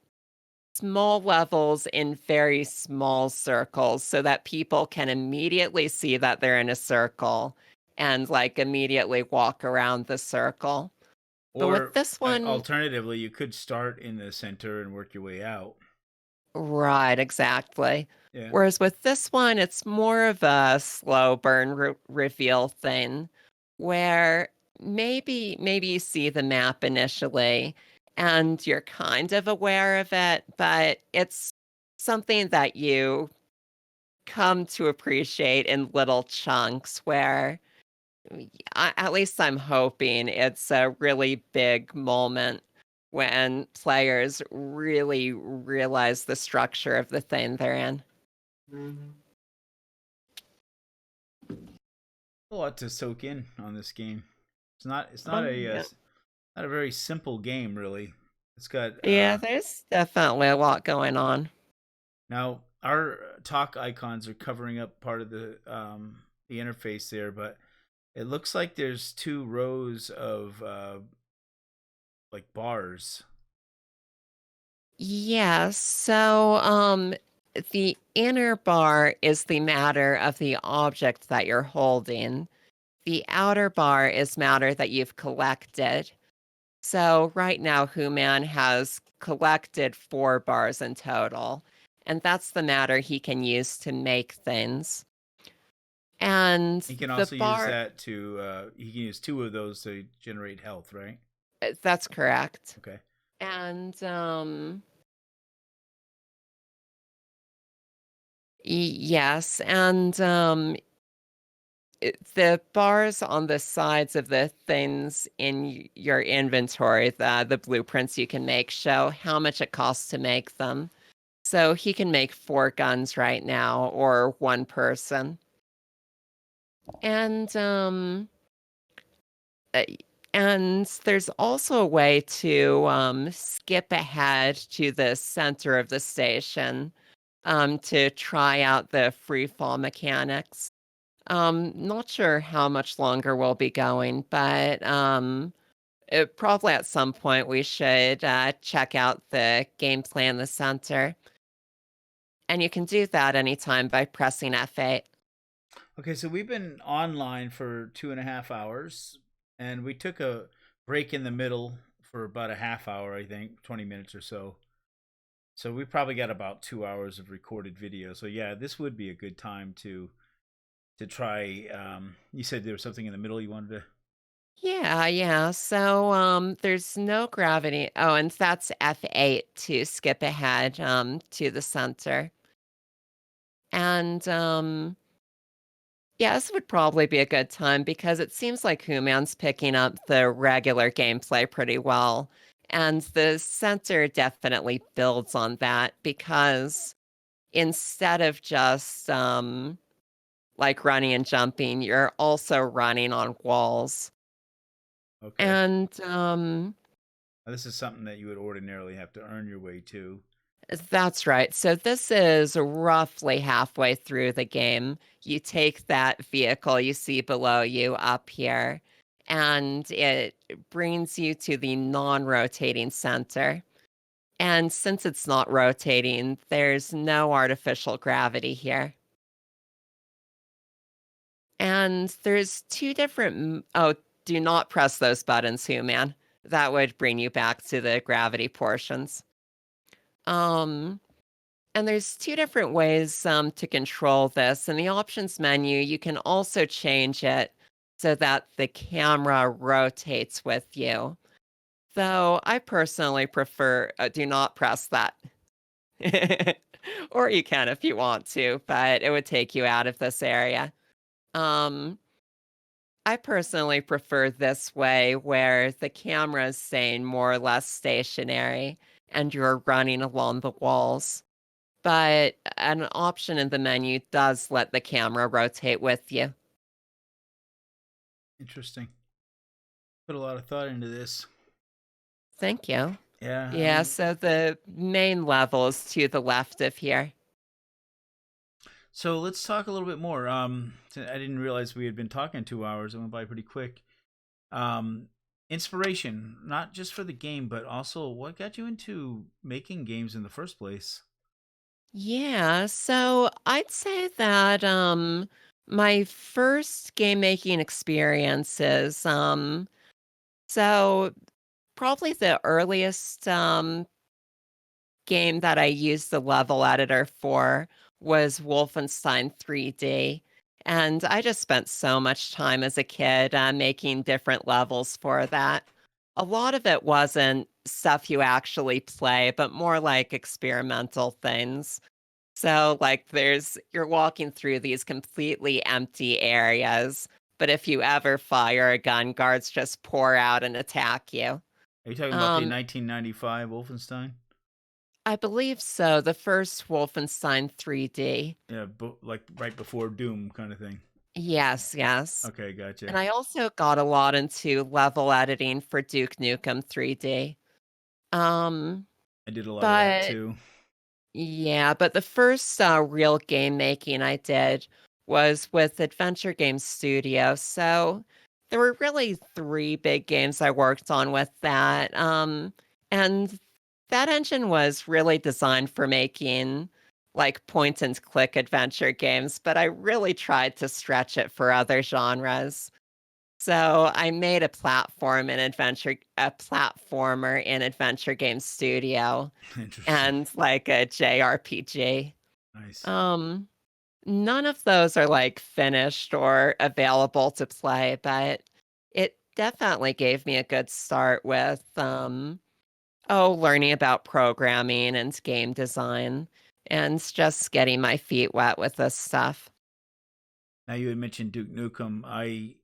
small levels in very small circles so that people can immediately see that they're in a circle and like immediately walk around the circle. But with Or this one, alternatively, you could start in the center and work your way out. right, exactly. Yeah. Whereas with this one, it's more of a slow burn reveal thing where maybe you see the map initially and you're kind of aware of it, but it's something that you come to appreciate in little chunks where At least I'm hoping it's a really big moment when players really realize the structure of the thing they're in. A lot to soak in on this game. It's not Oh, a yeah. not a very simple game really. It's got Yeah, there's definitely a lot going on. now our talk icons are covering up part of the interface there, but it looks like there's two rows of like bars. Yeah, so the inner bar is the matter of the object that you're holding. The outer bar is matter that you've collected. So right now, Human has collected 4 bars in total, and that's the matter he can use to make things. And He can the also use bar, that to he can use two of those to generate health, right? that's correct. Okay. And yes, and the bars on the sides of the things in your inventory, the blueprints you can make, show how much it costs to make them. So he can make 4 guns right now, or 1 person. And uh, and there's also a way to skip ahead to the center of the station to try out the free fall mechanics. Not sure how much longer we'll be going, but probably at some point we should check out the gameplay in the center. And you can do that anytime by pressing F8. Okay, so we've been online for 2.5 hours, and we took a break in the middle for about a half hour, I think, 20 minutes or so. So we probably got about 2 hours of recorded video. So yeah, this would be a good time to try. You said there was something in the middle you wanted to. Yeah, yeah. So there's no gravity. Oh, and that's F8 to skip ahead to the center. And yeah, this would probably be a good time because it seems like Human's picking up the regular gameplay pretty well. And the center definitely builds on that because instead of just like running and jumping, you're also running on walls. Okay. And Now, this is something that you would ordinarily have to earn your way to. that's right. So this is roughly halfway through the game. You take that vehicle you see below you up here, and it brings you to the non-rotating center. And since it's not rotating, there's no artificial gravity here. And there's 2 different... Oh, do not press those buttons, Human. That would bring you back to the gravity portions. Um... And there's 2 different ways to control this. In the options menu, you can also change it so that the camera rotates with you. Though I personally prefer do not press that. Or you can if you want to, but it would take you out of this area. Um, I personally prefer this way where the camera is staying more or less stationary and you're running along the walls. But an option in the menu does let the camera rotate with you. Interesting. Put a lot of thought into this. Thank you. Yeah, I Yeah, mean, so the main level is to the left of here. so let's talk a little bit more. I didn't realize we had been talking 2 hours. It went by pretty quick. Um, Inspiration, not just for the game, but also what got you into making games in the first place? Yeah, so I'd say that my first game making experiences, so probably the earliest game that I used the level editor for was Wolfenstein 3D. And I just spent so much time as a kid making different levels for that. A lot of it wasn't stuff you actually play, but more like experimental things. So, like, you're walking through these completely empty areas, but if you ever fire a gun, guards just pour out and attack you. Are you talking about the 1995 Wolfenstein? I believe so. The first Wolfenstein 3D. Yeah, like right before Doom kind of thing. Yes, yes. Okay, gotcha. And I also got a lot into level editing for Duke Nukem 3D. I did a lot of that too. Yeah, but the first real game making I did was with Adventure Game Studio. So there were really 3 big games I worked on with that. And that engine was really designed for making like point and click adventure games, but I really tried to stretch it for other genres. So I made a platformer in Adventure Game Studio and like a JRPG. Nice. None of those are like finished or available to play, but it definitely gave me a good start with learning about programming and game design and just getting my feet wet with this stuff. Now you had mentioned Duke Nukem. I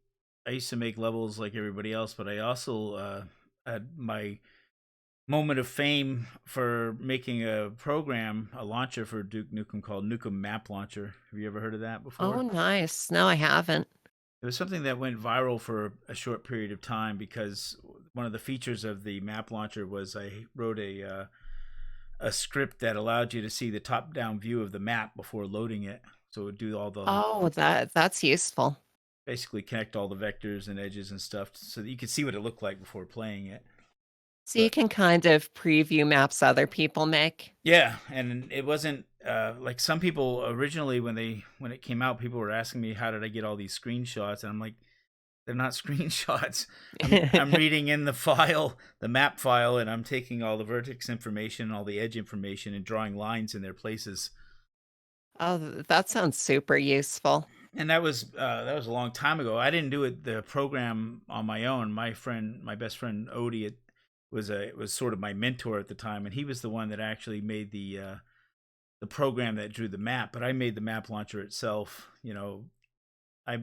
used to make levels like everybody else, but I also had my moment of fame for making a program, a launcher for Duke Nukem called Nukem Map Launcher. Have you ever heard of that before? Oh, nice. No, I haven't. It was something that went viral for a short period of time because one of the features of the map launcher was I wrote a script that allowed you to see the top-down view of the map before loading it. So it would do all the that's useful. Basically connect all the vectors and edges and stuff so that you could see what it looked like before playing it. So you can kind of preview maps other people make. Yeah, and it wasn't like some people originally when it came out, people were asking me how did I get all these screenshots, and I'm like, they're not screenshots. I'm reading in the file, the map file, and I'm taking all the vertex information, all the edge information, and drawing lines in their places. Oh, that sounds super useful. And that was a long time ago. I didn't do the program on my own. My best friend Odie, was sort of my mentor at the time, and he was the one that actually made the program that drew the map. But I made the map launcher itself. I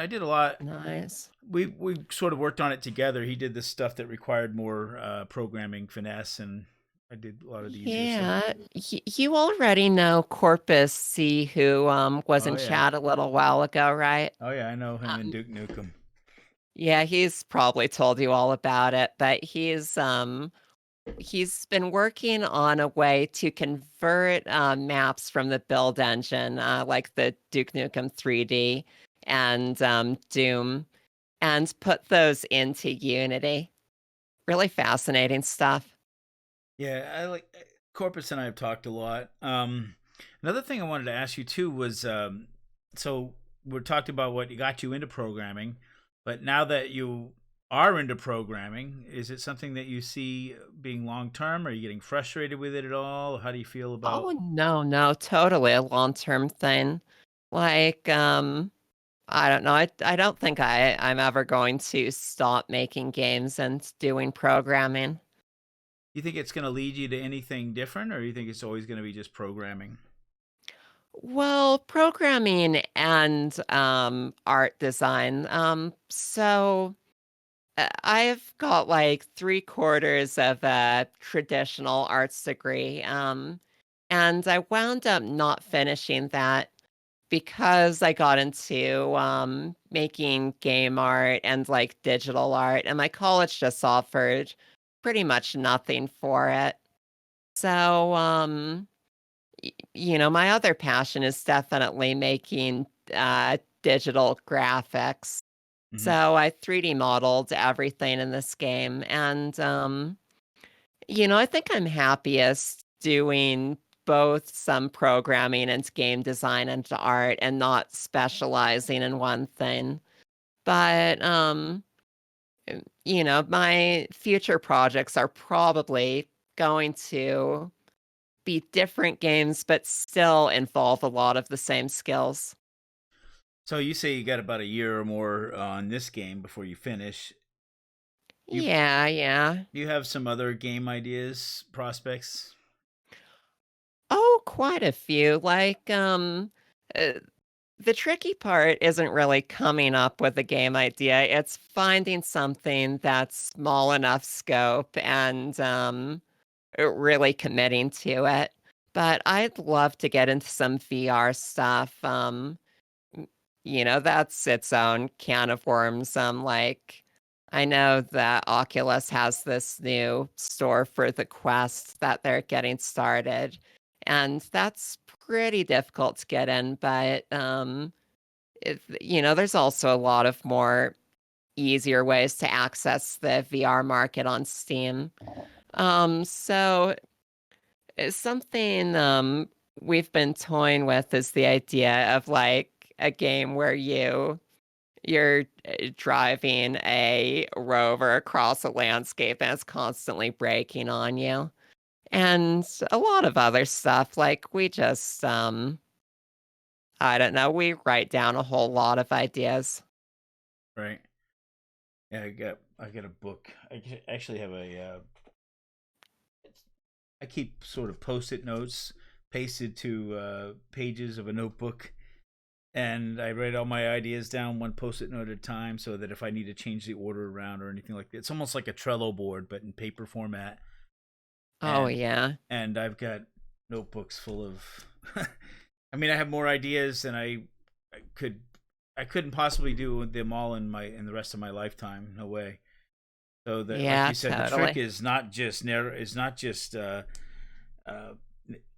did a lot. Nice. We sort of worked on it together. He did the stuff that required more programming finesse, and I did a lot of the easier stuff. You already know Corpus C, who was in chat a little while ago, right? Oh yeah, I know him and Duke Nukem. Yeah, he's probably told you all about it, but he's been working on a way to convert maps from the build engine, like the Duke Nukem 3D and Doom, and put those into Unity. Really fascinating stuff. Yeah, I like Corpus and I have talked a lot. Another thing I wanted to ask you too was, so we're talking about what got you into programming, but now that you are into programming, is it something that you see being long term? Are you getting frustrated with it at all? How do you feel about? Oh no, totally a long term thing. Like I don't know. I don't think I'm ever going to stop making games and doing programming. You think it's going to lead you to anything different, or you think it's always going to be just programming? Well, programming and art design. So I've got like 3/4 of a traditional arts degree. And I wound up not finishing that because I got into making game art and like digital art, and my college just offered pretty much nothing for it. So, my other passion is definitely making digital graphics. Mm-hmm. So I 3D modeled everything in this game. And, I think I'm happiest doing both some programming and game design and art and not specializing in one thing. But, my future projects are probably going to be different games, but still involve a lot of the same skills. So you say you got about a year or more on this game before you finish. Yeah. Do you have some other game ideas, prospects? Oh, quite a few. Like, The tricky part isn't really coming up with a game idea. It's finding something that's small enough scope and really committing to it. But I'd love to get into some VR stuff. That's its own can of worms. Like I know that Oculus has this new store for the Quest that they're getting started, and that's pretty difficult to get in, but there's also a lot of more easier ways to access the VR market on Steam. So something we've been toying with is the idea of like a game where you're driving a rover across a landscape and it's constantly braking on you. And a lot of other stuff like we just I don't know, we write down a whole lot of ideas. Right. Yeah, I got a book. Actually have a. I keep sort of post-it notes pasted to pages of a notebook, and I write all my ideas down one post-it note at a time, so that if I need to change the order around or anything like that, it's almost like a Trello board but in paper format. Oh And yeah. I've got notebooks full of. I mean, I have more ideas than I could. I couldn't possibly do them all in the rest of my lifetime. No way. So that, like Yeah, you said, the trick totally. is not just narrow. Is not just. Uh,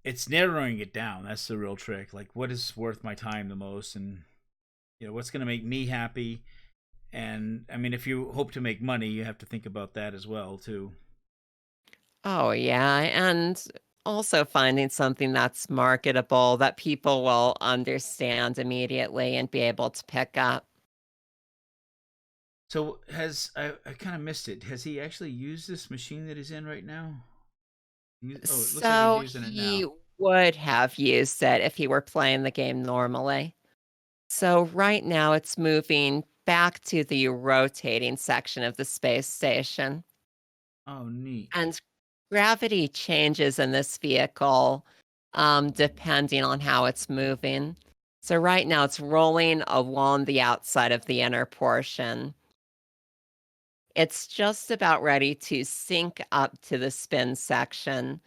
it's narrowing it down. That's the real trick. Like, what is worth my time the most, and what's going to make me happy. And I mean, if you hope to make money, you have to think about that as well too. Oh yeah, and also finding something that's marketable that people will understand immediately and be able to pick up. So I kind of missed it. Has he actually used this machine that he's in right now? Oh, it looks like he's So using it he now. would have used it if he were playing the game normally. So right now it's moving back to the rotating section of the space station. Oh, neat. And gravity changes in this vehicle depending on how it's moving. So right now it's rolling along the outside of the inner portion. It's just about ready to sync up to the spin section,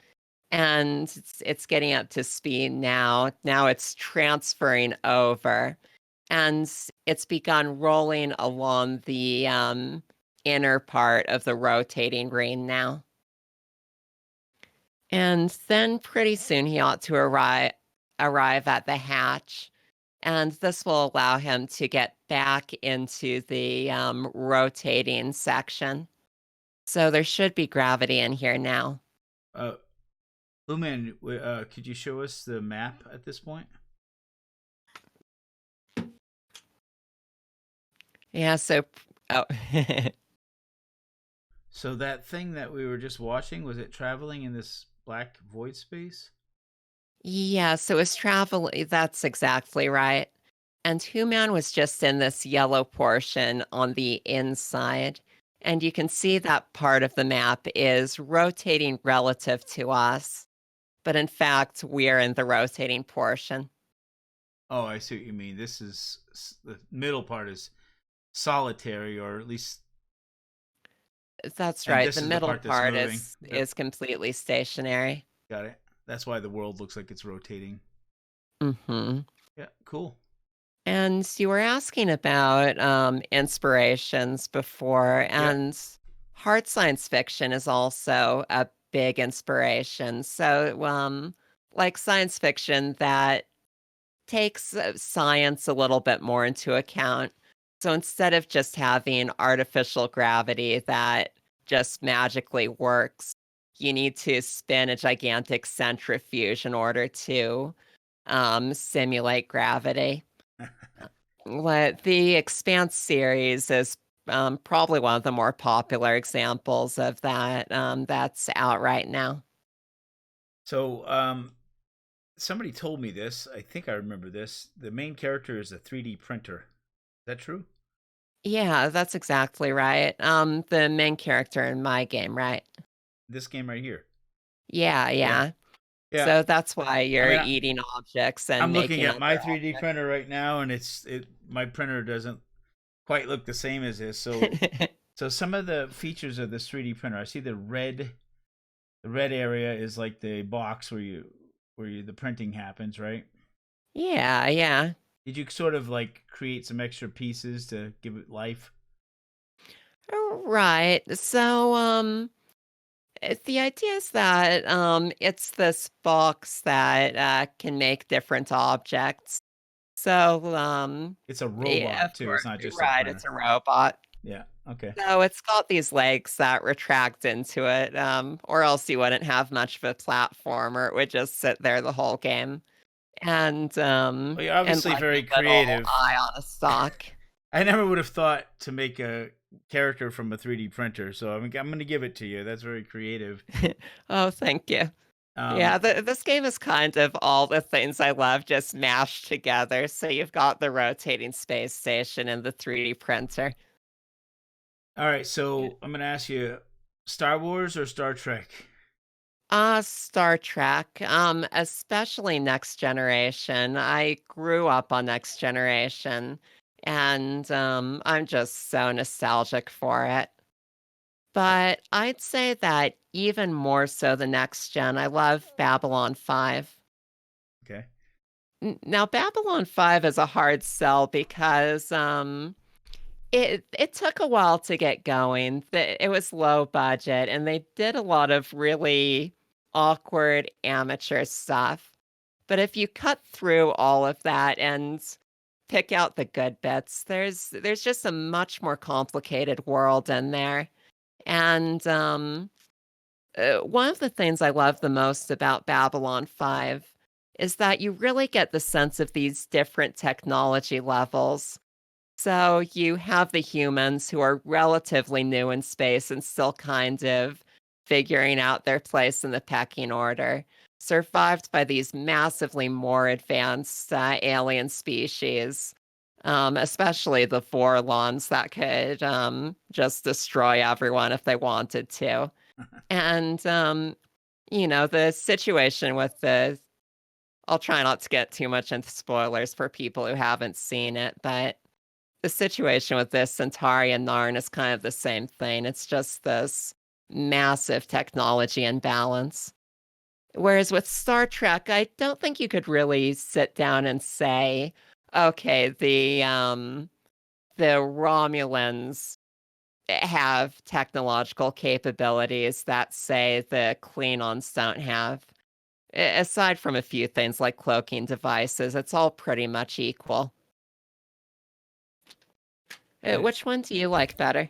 and it's getting up to speed now. Now it's transferring over, and it's begun rolling along the inner part of the rotating ring now. And then pretty soon he ought to arrive at the hatch, and this will allow him to get back into the rotating section. So there should be gravity in here now. Uh, Luman, could you show us the map at this point? Yeah, so oh So that thing that we were just watching, was it traveling in this black void space? yeah, so it's travel. That's exactly right. And Human was just in this yellow portion on the inside. And you can see that part of the map is rotating relative to us. But in fact, we're in the rotating portion. Oh, I see what you mean. This is the middle part is solitary, or at least, That's and right. this The is the middle part that's part moving. is completely stationary. Got it. That's why the world looks like it's rotating. Hmm. Yeah, cool. And you were asking about inspirations before, Yep. and hard science fiction is also a big inspiration. So, like science fiction that takes science a little bit more into account. So instead of just having artificial gravity that just magically works, you need to spin a gigantic centrifuge in order to simulate gravity. The Expanse series is probably one of the more popular examples of that that's out right now. So, somebody told me this. I think I remember this. The main character is a 3D printer. Is that true? Yeah, that's exactly right. The main character in my game, right? This game right here. Yeah, Yeah. yeah. Yeah. So that's why you're mean, eating objects and I'm looking making at my other 3D printer right now, and my printer doesn't quite look the same as this. So objects. so some of the features of this 3D printer, I see the red area is like the box where the printing happens, right? Yeah, yeah. Did you sort of like create some extra pieces to give it life? Right. So, the idea is that it's this box that can make different objects. So, It's a yeah, robot of too. It's course, not just a right. It's printer. a robot. Yeah. Okay. So it's got these legs that retract into it, or else you wouldn't have much of a platform, or it would just sit there the whole game. Well, you're And obviously like very a little creative. eye on a stalk. I never would have thought to make a character from a 3D printer, so I'm going to give it to you. That's very creative. Oh, thank you. Um, Yeah, this game is kind of all the things I love just mashed together. So you've got the rotating space station and the 3D printer. all right, so I'm going to ask you, Star Wars or Star Trek? Star Trek, especially Next Generation. I grew up on Next Generation, and I'm just so nostalgic for it. But I'd say that even more so the next gen, I love Babylon 5. Okay. Now, Babylon 5 is a hard sell because it took a while to get going. It was low budget, and they did a lot of really awkward amateur stuff. But if you cut through all of that and pick out the good bits, there's just a much more complicated world in there. And one of the things I love the most about Babylon 5 is that you really get the sense of these different technology levels. So you have the humans who are relatively new in space and still kind of figuring out their place in the pecking order, survived by these massively more advanced alien species, especially the Vorlons that could just destroy everyone if they wanted to. And, the situation with I'll try not to get too much into spoilers for people who haven't seen it, but the situation with this Centauri and Narn is kind of the same thing. It's just this massive technology imbalance. Whereas with Star Trek, I don't think you could really sit down and say, okay, the Romulans have technological capabilities that, say, the Klingons don't have. Aside from a few things like cloaking devices, it's all pretty much equal. Which one do you like better?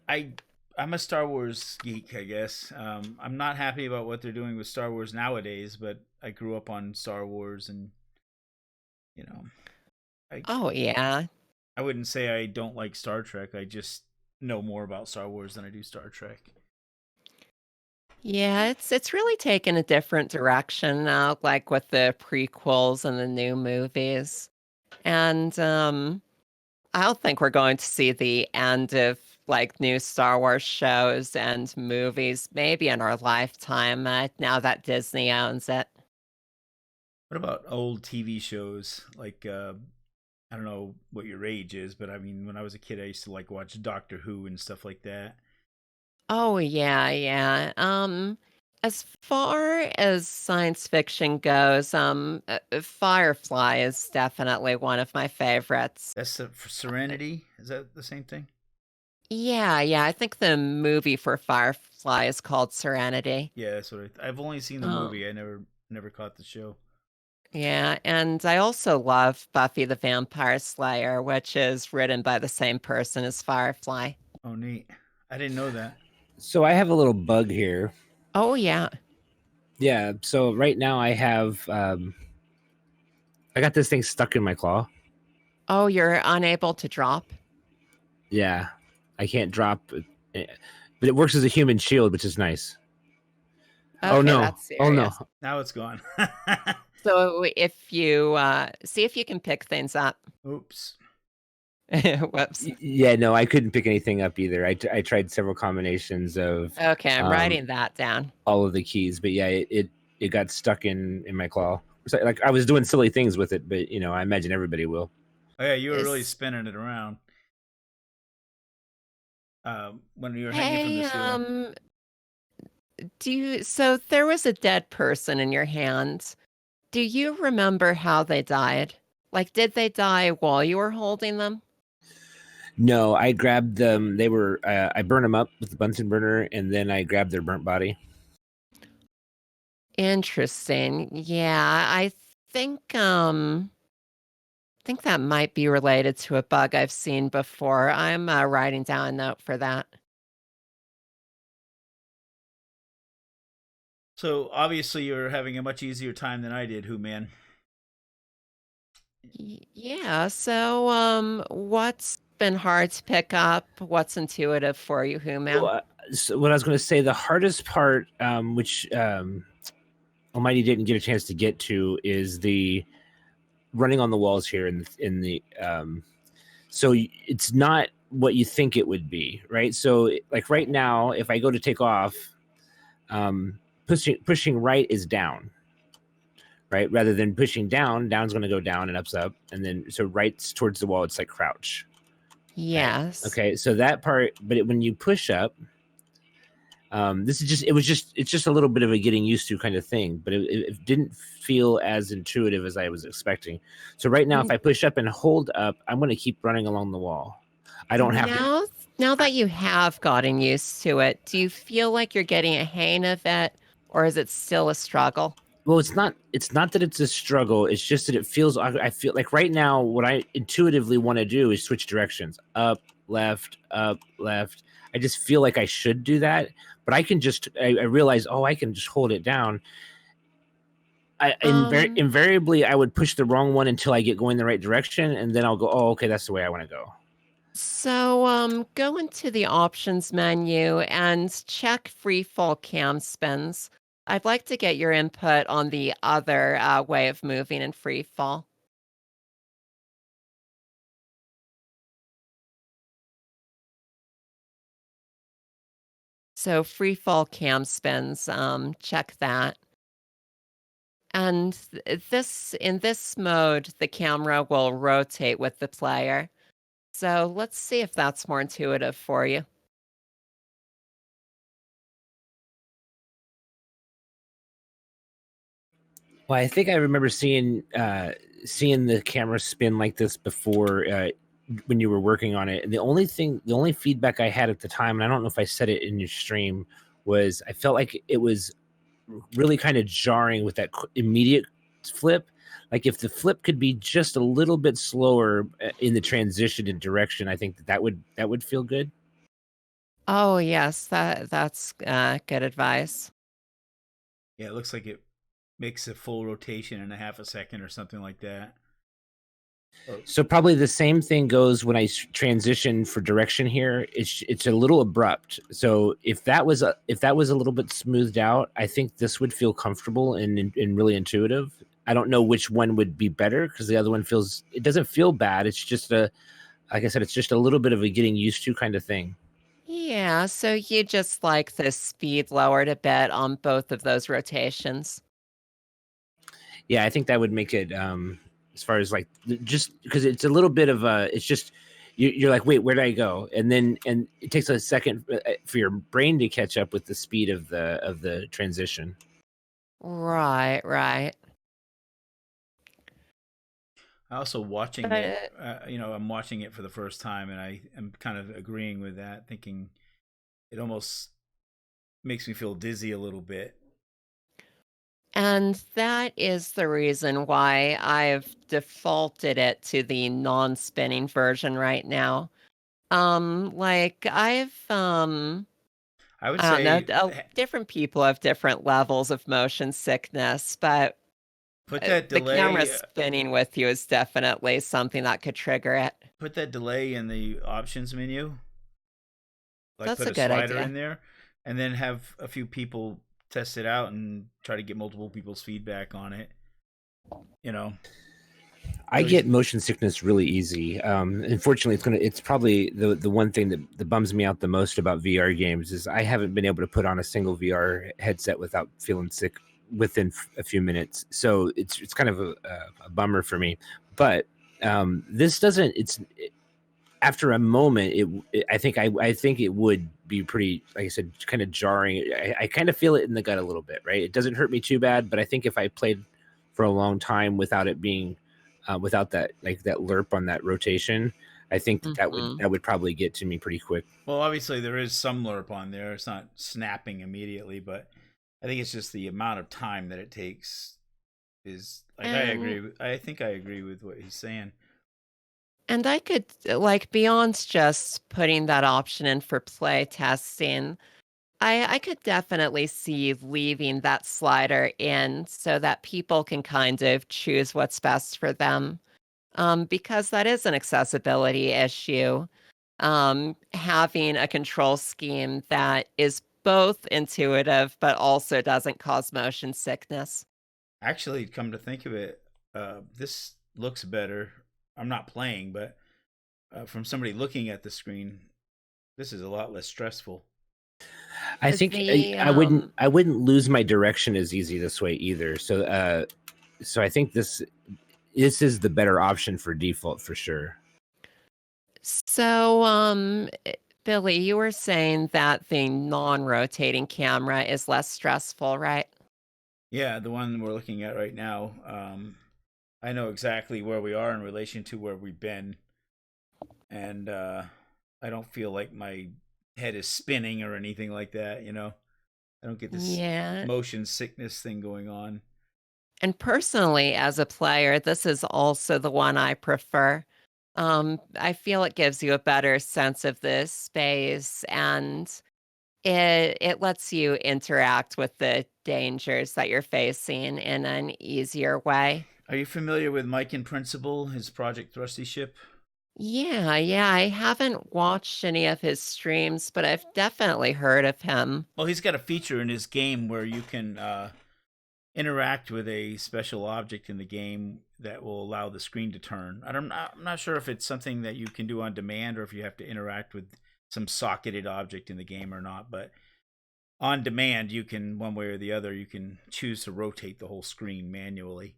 I'm a Star Wars geek, I guess. I'm not happy about what they're doing with Star Wars nowadays, but I grew up on Star Wars, and Oh yeah. I wouldn't say I don't like Star Trek. I just know more about Star Wars than I do Star Trek. Yeah, it's really taken a different direction now, like with the prequels and the new movies. And I don't think we're going to see the end of like new Star Wars shows and movies maybe in our lifetime, now that Disney owns it. What about old TV shows? Like I don't know what your age is, but I mean, when I was a kid, I used to like watch Doctor Who and stuff like that. Oh yeah, yeah. As far as science fiction goes, Firefly is definitely one of my favorites. That's for Serenity. Is that the same thing? Yeah, yeah. I think the movie for Firefly is called Serenity. Yeah, that's what I've only seen the Oh, movie. I never caught the show. yeah, and I also love Buffy the Vampire Slayer, which is written by the same person as Firefly. Oh, neat. I didn't know that. So I have a little bug here. Oh yeah. Yeah. So right now I have I got this thing stuck in my claw. Oh, you're unable to drop? Yeah, I can't drop, but it works as a human shield, which is nice. Okay, Oh no! that's Oh no! serious. Now it's gone. So if you see if you can pick things up. Oops. Whoops. Yeah, no, I couldn't pick anything up either. I tried several combinations of Okay, I'm writing that down. all of the keys, but yeah, it got stuck in my claw. So, like I was doing silly things with it, but I imagine everybody will. Oh yeah, you were really Is- spinning it around when you were hanging from the Hey, ceiling. so there was a dead person in your hands. Do you remember how they died? Like, did they die while you were holding them? No, I grabbed them. They were I burned them up with the Bunsen burner, and then I grabbed their burnt body. Interesting. Yeah, think that might be related to a bug I've seen before. I'm writing down a note for that. So obviously you're having a much easier time than I did, WhoMan. Yeah, so what's been hard to pick up? What's intuitive for you, WhoMan? Well, so what I was going to say, the hardest part, which Almighty didn't get a chance to get to, is the running on the walls here in the so it's not what you think it would be, right? So like right now, if I go to take off, pushing right is down, right? Rather than pushing down's going to go down and up's up, and then so right's towards the wall, it's like crouch. Yes. Right? Okay, so that part, but when you push up, this is it's just a little bit of a getting used to kind of thing, but it didn't feel as intuitive as I was expecting. So right now, if I push up and hold up, I'm going to keep running along the wall. I don't have to. Now that you have gotten used to it, do you feel like you're getting a hang of it, or is it still a struggle? Well, it's not that it's a struggle. It's just that it feels. I feel like right now, what I intuitively want to do is switch directions, up, left, up, left. I just feel like I should do that, but I can just. I realize, I can just hold it down. Invariably, I would push the wrong one until I get going the right direction, and then I'll go, oh, okay, that's the way I want to go. So, go into the options menu and check free fall cam spins. I'd like to get your input on the other way of moving in free fall. So free fall cam spins, check that. And in this mode, the camera will rotate with the player. So let's see if that's more intuitive for you. Well, I think I remember seeing the camera spin like this before when you were working on it. And the only feedback I had at the time, and I don't know if I said it in your stream, was I felt like it was really kind of jarring with that immediate flip. Like if the flip could be just a little bit slower in the transition in direction, I think that would feel good. Oh yes, that's good advice. Yeah, it looks like it makes a full rotation in a half a second or something like that. So probably the same thing goes when I transition for direction here. It's a little abrupt. So if that was a little bit smoothed out, I think this would feel comfortable and really intuitive. I don't know which one would be better because the other one it doesn't feel bad. It's just like I said, it's just a little bit of a getting used to kind of thing. Yeah, so you just like the speed lowered a bit on both of those rotations. Yeah, I think that would make it as far as like just because it's a little bit of it's just you're like, wait, where did I go? And it takes a second for your brain to catch up with the speed of the transition. Right. Also watching it, I'm watching it for the first time, and I am kind of agreeing with that, thinking it almost makes me feel dizzy a little bit. And that is the reason why I've defaulted it to the non-spinning version right now. Like I would don't know, say different people have different levels of motion sickness, but put that the delay. camera spinning with you is definitely something that could trigger it. Put that delay in the options menu. Like That's put a a good slider idea. in there, and then have a few people test it out and try to get multiple people's feedback on it. I get motion sickness really easy. Unfortunately, it's probably the one thing that bums me out the most about VR games is I haven't been able to put on a single VR headset without feeling sick within a few minutes. So it's kind of a bummer for me. But this doesn't. After a moment, I think it would be pretty, like I said, kind of jarring. I kind of feel it in the gut a little bit, right? It doesn't hurt me too bad, but I think if I played for a long time without it being, without that that lerp on that rotation, I think that would probably get to me pretty quick. Well, obviously there is some lerp on there. It's not snapping immediately, but I think it's just the amount of time that it takes is like I agree. I think I agree with what he's saying. And I could, like, beyond just putting that option in for play testing, I could definitely see leaving that slider in so that people can kind of choose what's best for them. Because that is an accessibility issue. Having a control scheme that is both intuitive but also doesn't cause motion sickness. Actually, come to think of it, this looks better. I'm not playing, but from somebody looking at the screen, this is a lot less stressful. I think I wouldn't lose my direction as easy this way either. So so I think this is the better option for default for sure. So Billy, you were saying that the non-rotating camera is less stressful, right? Yeah, the one we're looking at right now. I know exactly where we are in relation to where we've been, and I don't feel like my head is spinning or anything like that. I don't get this motion sickness thing going on. And personally, as a player, this is also the one I prefer. I feel it gives you a better sense of the space, and it lets you interact with the dangers that you're facing in an easier way. Are you familiar with Mike in Principle, his Project Thrusty Ship? Yeah, I haven't watched any of his streams, but I've definitely heard of him. Well, he's got a feature in his game where you can interact with a special object in the game that will allow the screen to turn. I'm not sure if it's something that you can do on demand or if you have to interact with some socketed object in the game or not, but on demand you can, one way or the other, you can choose to rotate the whole screen manually.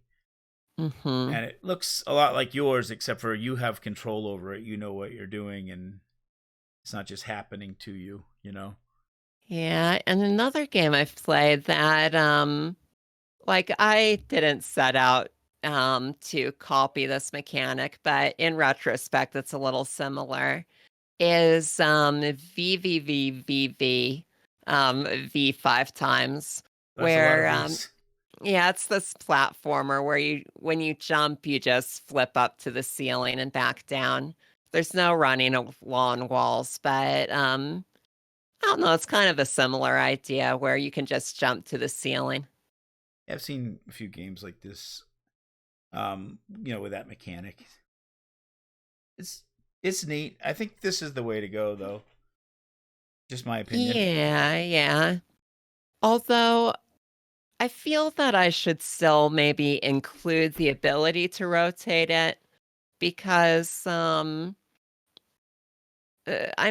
Mm-hmm. And it looks a lot like yours, except for you have control over it. You know what you're doing, and it's not just happening to you, Yeah, and another game I've played that like I didn't set out to copy this mechanic, but in retrospect it's a little similar, is VVVVV V 5 times. That's Where a lot of V's. Yeah, it's this platformer where when you jump, you just flip up to the ceiling and back down. There's no running along walls, but I don't know, it's kind of a similar idea where you can just jump to the ceiling. Yeah, I've seen a few games like this, with that mechanic. It's neat. I think this is the way to go, though. Just my opinion. Yeah. Although I feel that I should still maybe include the ability to rotate it because, I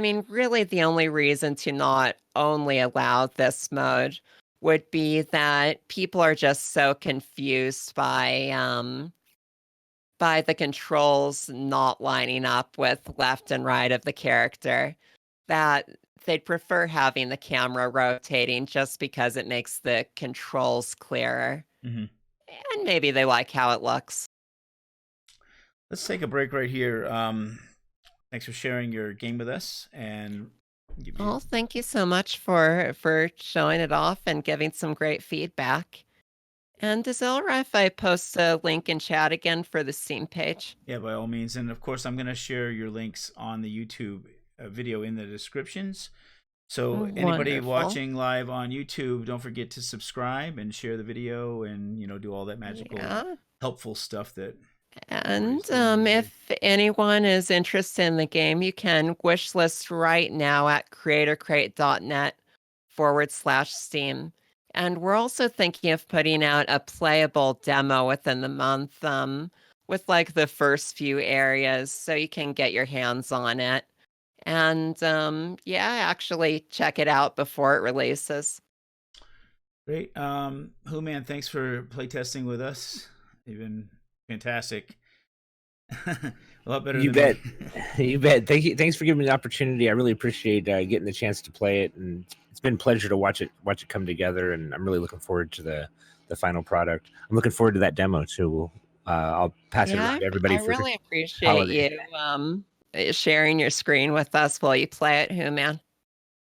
mean, really the only reason to not only allow this mode would be that people are just so confused by the controls not lining up with left and right of the character that they'd prefer having the camera rotating just because it makes the controls clearer. Mm-hmm. And maybe they like how it looks. Let's take a break right here. Thanks for sharing your game with us, and thank you so much for showing it off and giving some great feedback. And is it all right if I post a link in chat again for the Steam page? Yeah, by all means. And of course, I'm going to share your links on the YouTube video in the descriptions. So anybody watching live on YouTube, don't forget to subscribe and share the video and, do all that magical, helpful stuff that. And if anyone is interested in the game, you can wishlist right now at creatorcrate.net/Steam. And we're also thinking of putting out a playable demo within the month with like the first few areas so you can get your hands on it. And actually check it out before it releases. Great. WhoMan, thanks for playtesting with us. You've been fantastic. A lot better You than bet. me. You bet. Thank you. Thanks for giving me the opportunity. I really appreciate getting the chance to play it, and it's been a pleasure to watch it come together. And I'm really looking forward to the final product. I'm looking forward to that demo too. I'll pass it around to everybody I for really appreciate holiday. you sharing your screen with us while you play it, man.